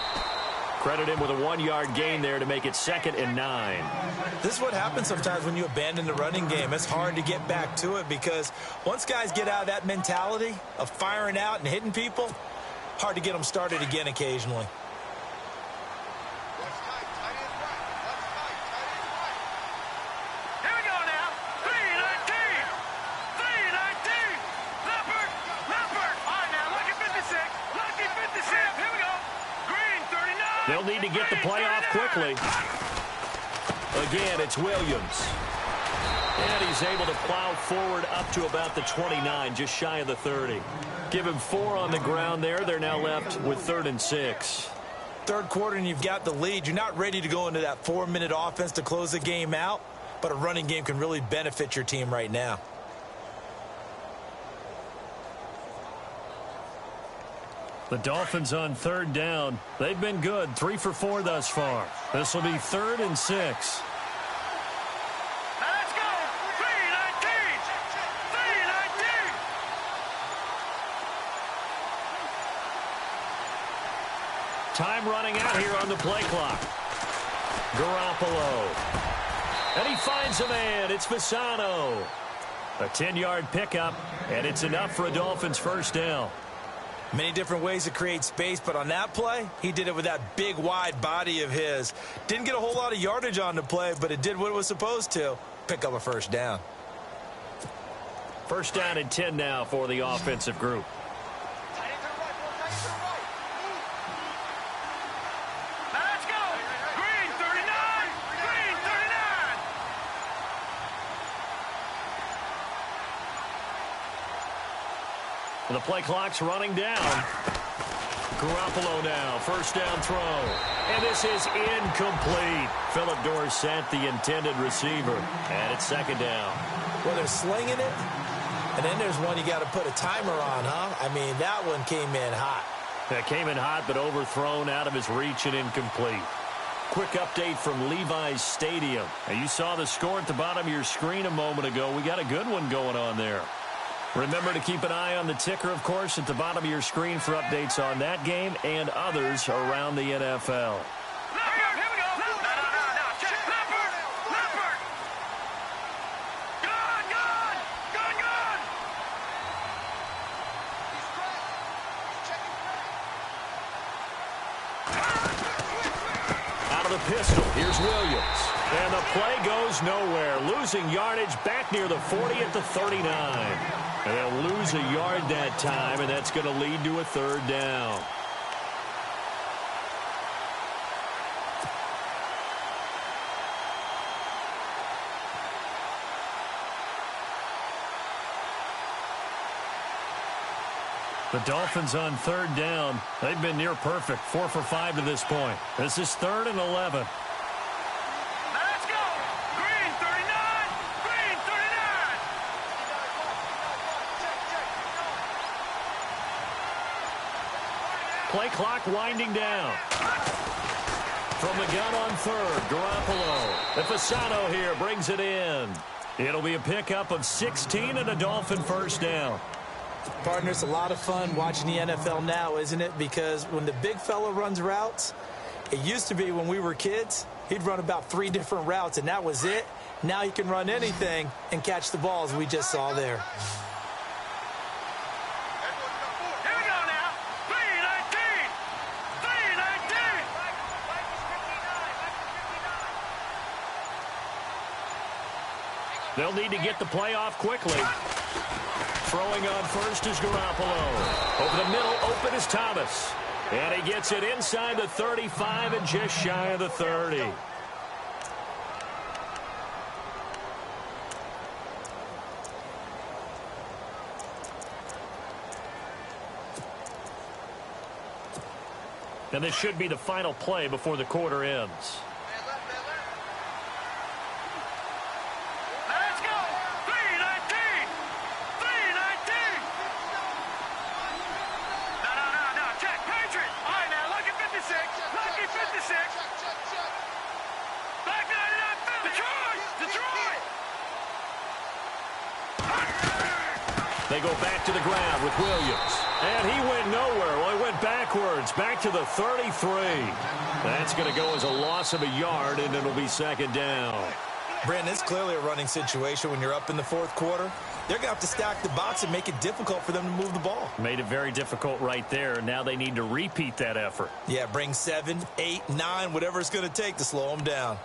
Credit him with a 1-yard gain there to make it 2nd and 9. This is what happens sometimes when you abandon the running game. It's hard to get back to it because once guys get out of that mentality of firing out and hitting people, hard to get them started again occasionally. Here we go now. 3-19. 3-19. Leopard. Leopard. All right, now, lucky 56. Lucky 56. Here we go. Green, 39. They'll need to get the play off quickly. Again, it's Williams. And he's able to plow forward up to about the 29, just shy of the 30. Give him 4 on the ground there. They're now left with 3rd and 6. 3rd quarter and you've got the lead. You're not ready to go into that 4-minute offense to close the game out, but a running game can really benefit your team right now. The Dolphins on 3rd down. They've been good. 3 for 4 thus far. This will be 3rd and 6. Now let's go. 3-19. 3-19. Time running out here on the play clock. Garoppolo. And he finds a man. It's Fasano. A 10-yard pickup, and it's enough for a Dolphins 1st down. Many different ways to create space, but on that play, he did it with that big, wide body of his. Didn't get a whole lot of yardage on the play, but it did what it was supposed to. Pick up a 1st down. 1st down and 10 now for the offensive group. The play clock's running down. Garoppolo now, first down throw. And this is incomplete. Philip Dorsett, the intended receiver. And it's second down. Well, they're slinging it. And then there's one you got to put a timer on, huh? I mean, that one came in hot. That came in hot, but overthrown, out of his reach and incomplete. Quick update from Levi's Stadium. Now, you saw the score at the bottom of your screen a moment ago. We got a good one going on there. Remember to keep an eye on the ticker, of course, at the bottom of your screen for updates on that game and others around the NFL. Pistol. Here's Williams. And the play goes nowhere. Losing yardage back near the 40 at the 39. And they'll lose a yard that time, and that's going to lead to a third down. The Dolphins on third down. They've been near perfect. 4 for 5 to this point. This is 3rd and 11. Let's go! Green 39! Green 39! Play clock winding down. From the gun on third, Garoppolo. The Fasano here brings it in. It'll be a pickup of 16 and a Dolphin first down. Partner, it's a lot of fun watching the NFL now, isn't it? Because when the big fella runs routes, it used to be when we were kids, he'd run about 3 different routes, and that was it. Now he can run anything and catch the balls we just saw there. Here we go now. 319! 319! They'll need to get the play off quickly. Throwing on first is Garoppolo. Over the middle, open is Thomas. And he gets it inside the 35 and just shy of the 30. And this should be the final play before the quarter ends. They go back to the ground with Williams. And he went nowhere. Well, he went backwards, back to the 33. That's going to go as a loss of a yard, and it'll be second down. Brandon, it's clearly a running situation when you're up in the 4th quarter. They're going to have to stack the box and make it difficult for them to move the ball. Made it very difficult right there. Now they need to repeat that effort. Yeah, bring 7, 8, 9, whatever it's going to take to slow them down.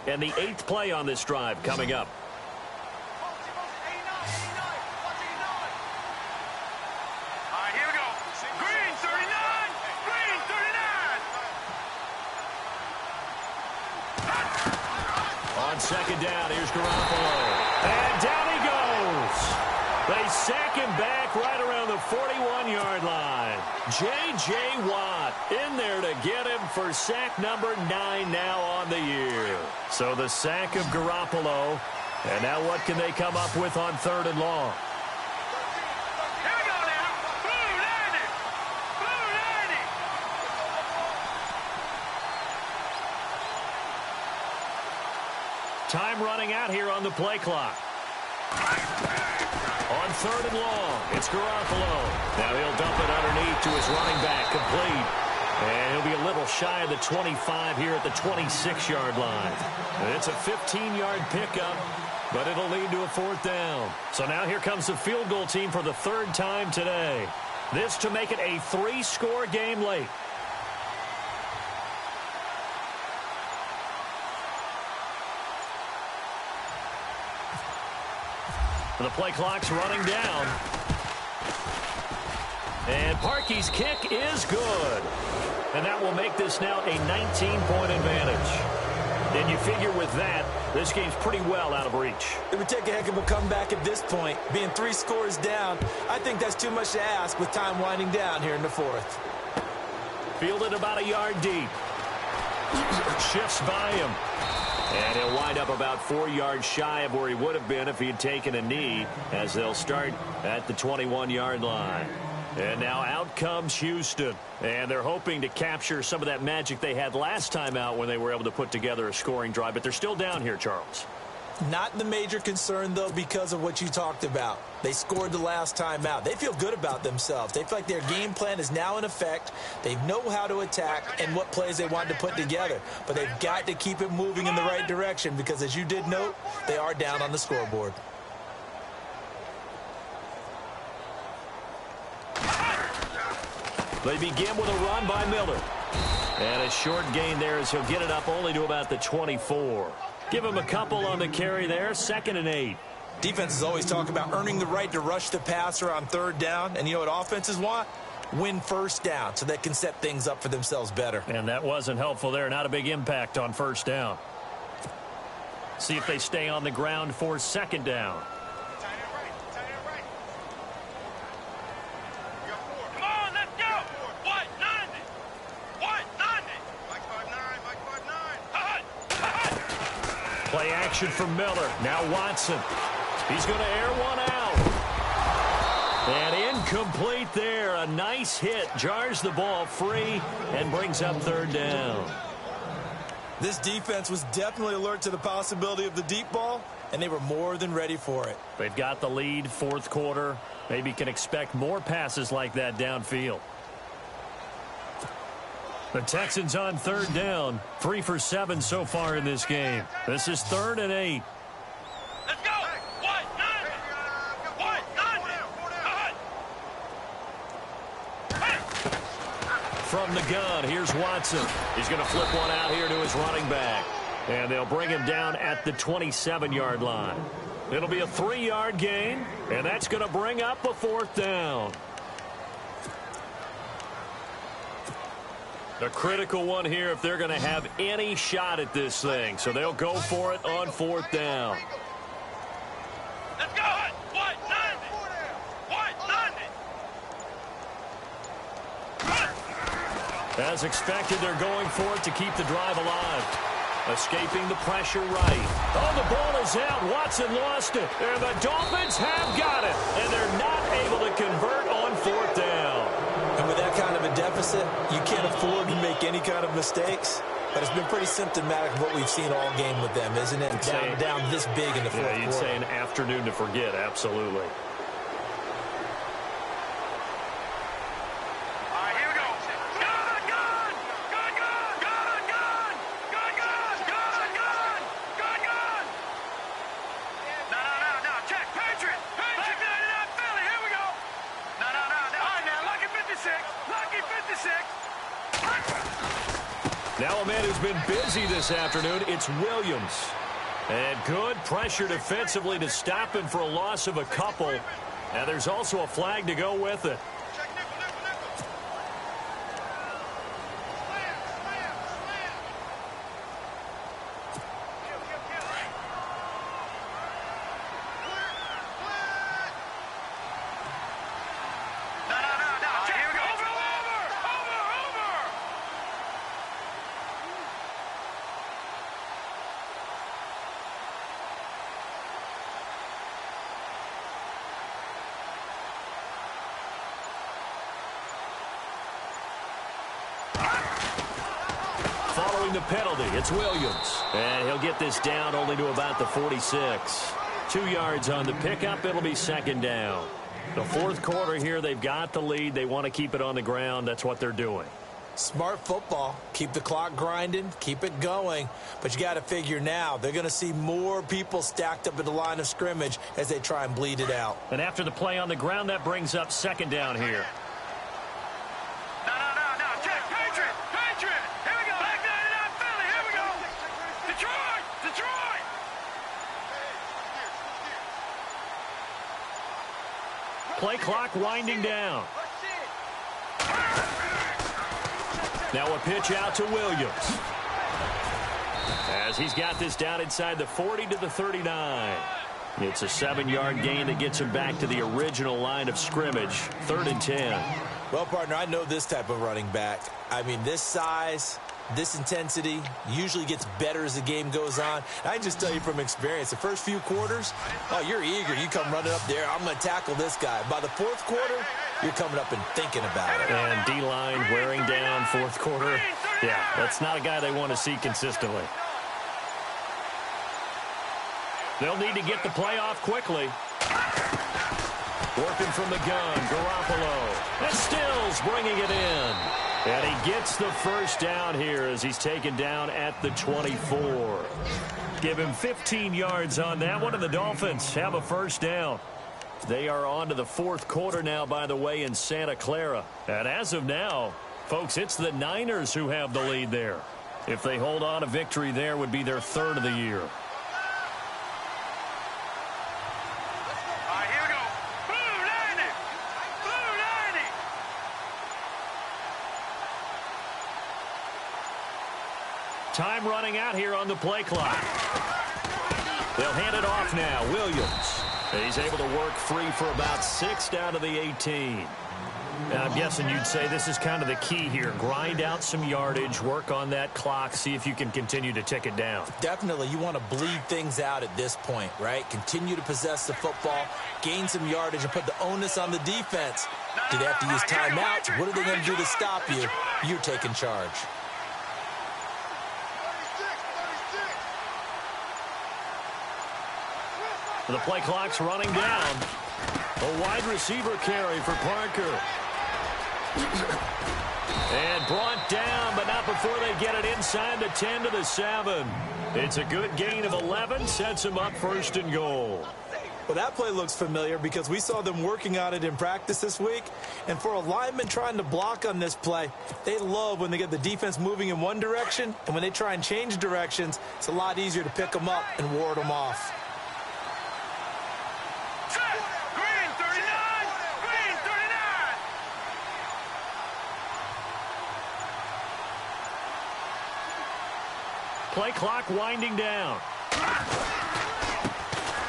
And the 8th play on this drive coming up. All right, here we go. Green 39! Green 39! On second down, here's Garoppolo. And down he goes. They sack him back right around the 41-yard line. J.J. Watt in there to get him for sack number 9 now on the year. So the sack of Garoppolo. And now what can they come up with on 3rd and long? Here we go now. Blue 90! Blue 90! Time running out here on the play clock. On 3rd and long, it's Garoppolo. Now he'll dump it underneath to his running back, complete. And he'll be a little shy of the 25 here at the 26-yard line. And it's a 15-yard pickup, but it'll lead to a 4th down. So now here comes the field goal team for the 3rd time today. This to make it a 3-score game late. The play clock's running down. And Parkey's kick is good. And that will make this now a 19-point advantage. And you figure with that, this game's pretty well out of reach. It would take a heck of a comeback at this point. Being 3 scores down, I think that's too much to ask with time winding down here in the 4th. Fielded about a yard deep. Shifts by him. And he'll wind up about 4 yards shy of where he would have been if he had taken a knee, as they'll start at the 21-yard line. And now out comes Houston. And they're hoping to capture some of that magic they had last time out when they were able to put together a scoring drive. But they're still down here, Charles. Not the major concern, though, because of what you talked about. They scored the last time out. They feel good about themselves. They feel like their game plan is now in effect. They know how to attack and what plays they want to put together. But they've got to keep it moving in the right direction because, as you did note, they are down on the scoreboard. They begin with a run by Miller. And a short gain there as he'll get it up only to about the 24. Give him a couple on the carry there, 2nd and 8. Defenses always talk about earning the right to rush the passer on 3rd down. And you know what offenses want? Win 1st down so they can set things up for themselves better. And that wasn't helpful there. Not a big impact on 1st down. See if they stay on the ground for 2nd down. Play action for Miller. Now Watson. He's going to air one out. And incomplete there. A nice hit. Jars the ball free and brings up 3rd down. This defense was definitely alert to the possibility of the deep ball, and they were more than ready for it. They've got the lead, 4th quarter. Maybe can expect more passes like that downfield. The Texans on 3rd down. 3 for 7 so far in this game. This is 3rd and 8. Let's go! From the gun, here's Watson. He's going to flip one out here to his running back. And they'll bring him down at the 27-yard line. It'll be a 3-yard gain, and that's going to bring up a 4th down. A critical one here if they're going to have any shot at this thing. So they'll go for it on 4th down. Let's go! As expected, they're going for it to keep the drive alive. Escaping the pressure right. Oh, the ball is out. Watson lost it. And the Dolphins have got it. And they're not able to convert on 4th down. And with that kind of a deficit, you can't afford to make any kind of mistakes. But it's been pretty symptomatic of what we've seen all game with them, isn't it? Down this big in the 4th quarter. Yeah, you'd say an afternoon to forget, absolutely. Now a man who's been busy this afternoon, it's Williams. And good pressure defensively to stop him for a loss of a couple. And there's also a flag to go with it. Following the penalty, it's Williams. And he'll get this down only to about the 46. 2 yards on the pickup. It'll be 2nd down. The 4th quarter here, they've got the lead. They want to keep it on the ground. That's what they're doing. Smart football. Keep the clock grinding. Keep it going. But you got to figure now, they're going to see more people stacked up at the line of scrimmage as they try and bleed it out. And after the play on the ground, that brings up 2nd down here. Play clock winding down. Now a pitch out to Williams. As he's got this down inside the 40 to the 39. It's a 7-yard gain that gets him back to the original line of scrimmage. 3rd and 10. Well, partner, I know this type of running back. I mean, this size, this intensity usually gets better as the game goes on. And I can just tell you from experience, the first few quarters, oh, you're eager. You come running up there, I'm going to tackle this guy. By the 4th quarter, you're coming up and thinking about it. And D-line wearing down 4th quarter. Yeah, that's not a guy they want to see consistently. They'll need to get the play off quickly. Working from the gun, Garoppolo. And Stills bringing it in. And he gets the first down here as he's taken down at the 24. Give him 15 yards on that one, and the Dolphins have a first down. They are on to the 4th quarter now, by the way, in Santa Clara. And as of now, folks, it's the Niners who have the lead there. If they hold on, a victory there would be their 3rd of the year. Time running out here on the play clock. They'll hand it off now. Williams. He's able to work free for about 6 down to the 18. And I'm guessing you'd say this is kind of the key here. Grind out some yardage, work on that clock, see if you can continue to tick it down. Definitely, you want to bleed things out at this point, right? Continue to possess the football, gain some yardage, and put the onus on the defense. Do they have to use timeouts? What are they going to do to stop you? You're taking charge. The play clock's running down. A wide receiver carry for Parker. And brought down, but not before they get it inside the 10 to the 7. It's a good gain of 11, sets them up 1st and goal. Well, that play looks familiar because we saw them working on it in practice this week. And for a lineman trying to block on this play, they love when they get the defense moving in one direction. And when they try and change directions, it's a lot easier to pick them up and ward them off. Play clock winding down.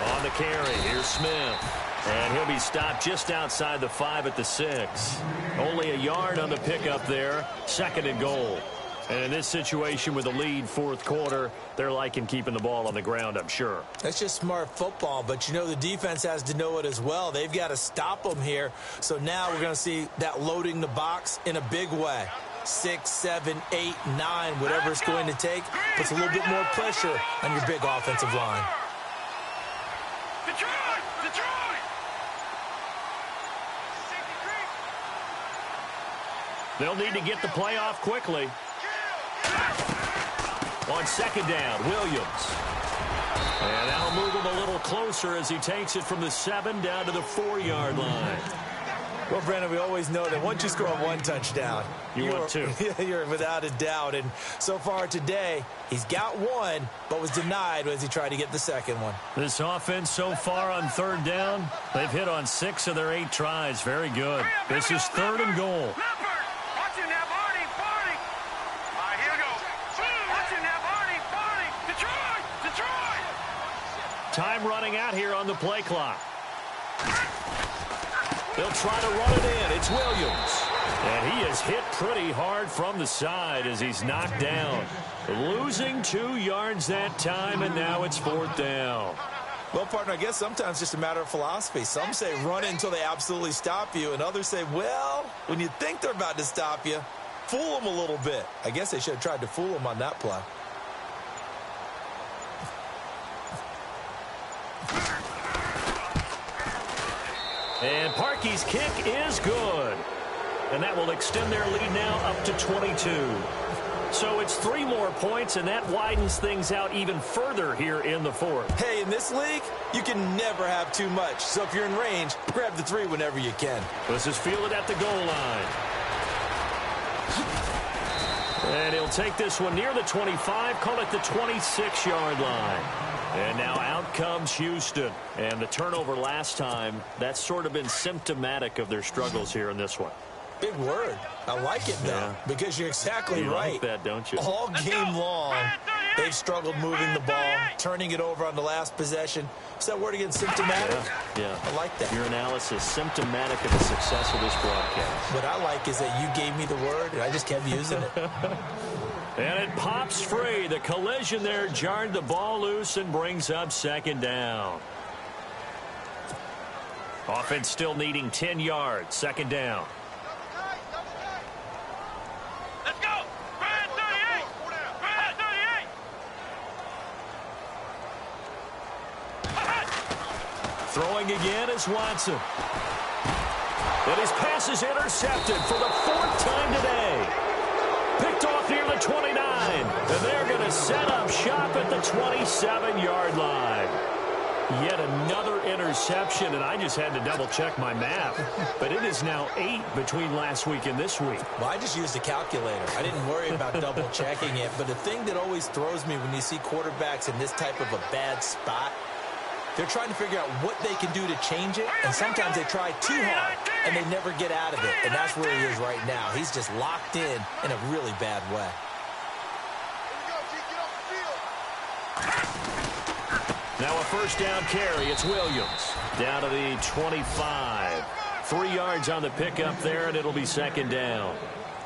On the carry, here's Smith. And he'll be stopped just outside the 5 at the 6. Only a yard on the pickup there. 2nd and goal. And in this situation with the lead 4th quarter, they're liking keeping the ball on the ground, I'm sure. That's just smart football, but you know the defense has to know it as well. They've got to stop them here. So now we're going to see that loading the box in a big way. 6, 7, 8, 9, whatever it's going to take, puts a little bit more pressure on your big offensive line. They'll need to get the play off quickly. On 2nd down, Williams. And that'll move him a little closer as he takes it from the 7 down to the 4-yard line. Well, Brandon, we always know that once you score 1 touchdown, you want 2. You're without a doubt. And so far today, he's got 1, but was denied as he tried to get the 2nd one. This offense so far on 3rd down, they've hit on 6 of their 8 tries. Very good. This is 3rd and goal. Time running out here on the play clock. They'll try to run it in. It's Williams. And he is hit pretty hard from the side as he's knocked down. Losing 2 yards that time, and now it's 4th down. Well, partner, I guess sometimes it's just a matter of philosophy. Some say run it until they absolutely stop you, and others say, well, when you think they're about to stop you, fool them a little bit. I guess they should have tried to fool them on that play. And Parkey's kick is good. And that will extend their lead now up to 22. So it's 3 more points, and that widens things out even further here in the 4th. Hey, in this league, you can never have too much. So if you're in range, grab the 3 whenever you can. This is fielded at the goal line. And he'll take this one near the 25, call it the 26-yard line. And now out comes Houston. And the turnover last time, that's sort of been symptomatic of their struggles here in this one. Big word. I like it, though, because you're exactly right. You like that, don't you? All game long, they've struggled moving the ball, turning it over on the last possession. Is that word again, symptomatic? Yeah. I like that. Your analysis, symptomatic of the success of this broadcast. What I like is that you gave me the word, and I just kept using it. And it pops free. The collision there jarred the ball loose and brings up second down. Offense still needing 10 yards. Second down. Let's go! Brad 38! Brad 38! Throwing again is Watson. And his pass is intercepted for the 4th time today. Picked off near the 29. And they're going to set up shop at the 27-yard line. Yet another interception, and I just had to double-check my math. But it is now 8 between last week and this week. Well, I just used a calculator. I didn't worry about double-checking it. But the thing that always throws me when you see quarterbacks in this type of a bad spot, they're trying to figure out what they can do to change it, and sometimes they try too hard, and they never get out of it. And that's where he is right now. He's just locked in a really bad way. Now a first down carry. It's Williams. Down to the 25. 3 yards on the pickup there, and it'll be second down.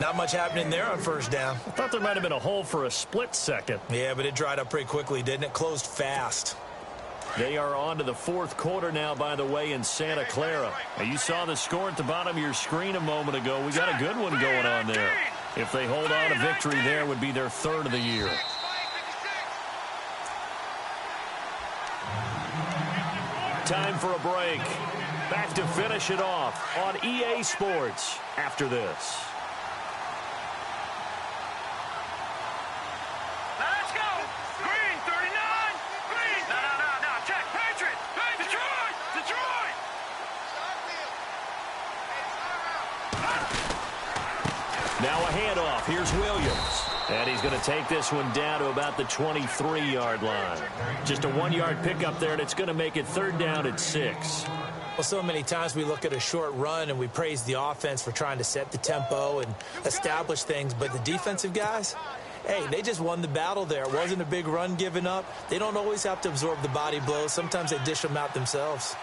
Not much happening there on first down. I thought there might have been a hole for a split second. Yeah, but it dried up pretty quickly, didn't it? Closed fast. They are on to the 4th quarter now, by the way, in Santa Clara. Now, you saw the score at the bottom of your screen a moment ago. We got a good one going on there. If they hold on, a victory there would be their 3rd of the year. Time for a break. Back to finish it off on EA Sports after this. Let's go! Green 39! Green! No. Check! Patriot! Detroit! Detroit! Now a handoff. Here's Williams. And he's going to take this one down to about the 23-yard line. Just a 1-yard pickup there, and it's going to make it 3rd down at 6. Well, so many times we look at a short run and we praise the offense for trying to set the tempo and establish things, but the defensive guys, hey, they just won the battle there. It wasn't a big run given up. They don't always have to absorb the body blows. Sometimes they dish them out themselves.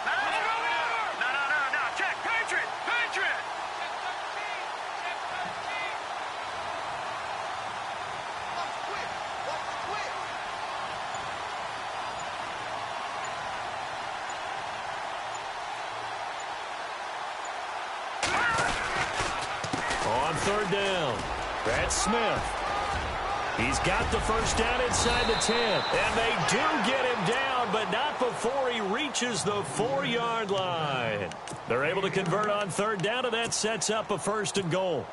No. Check! Patriot! On 3rd down, that's Smith. He's got the first down inside the 10. And they do get him down, but not before he reaches the 4-yard line. They're able to convert on 3rd down, and that sets up a 1st and goal.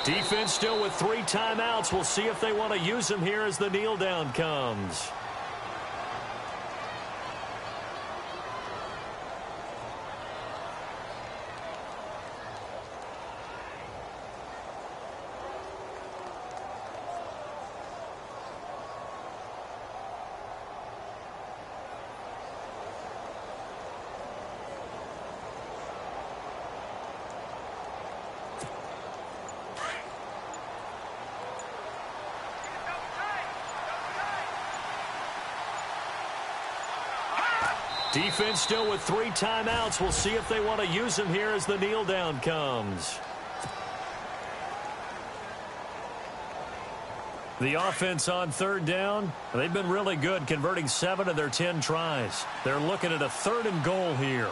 Defense still with 3 timeouts. We'll see if they want to use them here as the kneel down comes. Defense still with 3 timeouts. We'll see if they want to use them here as the kneel down comes. The offense on 3rd down, they've been really good, converting 7 of their 10 tries. They're looking at a 3rd and goal here.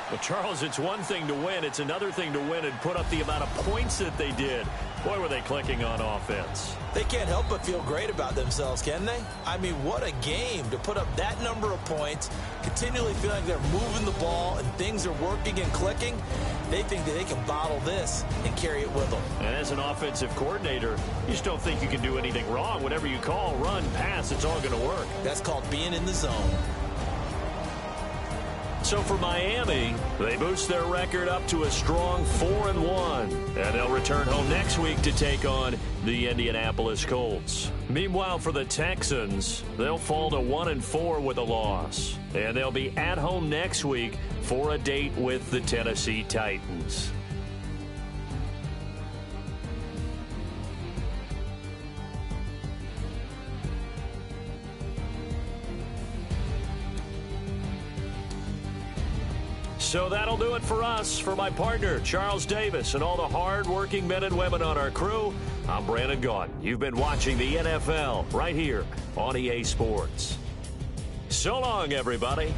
Well, Charles, it's one thing to win. It's another thing to win and put up the amount of points that they did. Boy, were they clicking on offense. They can't help but feel great about themselves, can they? I mean, what a game to put up that number of points, continually feel like they're moving the ball and things are working and clicking. They think that they can bottle this and carry it with them. And as an offensive coordinator, you just don't think you can do anything wrong. Whatever you call, run, pass, it's all going to work. That's called being in the zone. So for Miami, they boost their record up to a strong 4-1. And they'll return home next week to take on the Indianapolis Colts. Meanwhile, for the Texans, they'll fall to 1-4 with a loss. And they'll be at home next week for a date with the Tennessee Titans. So that'll do it for us. For my partner, Charles Davis, and all the hard-working men and women on our crew, I'm Brandon Gaudin. You've been watching the NFL right here on EA Sports. So long, everybody.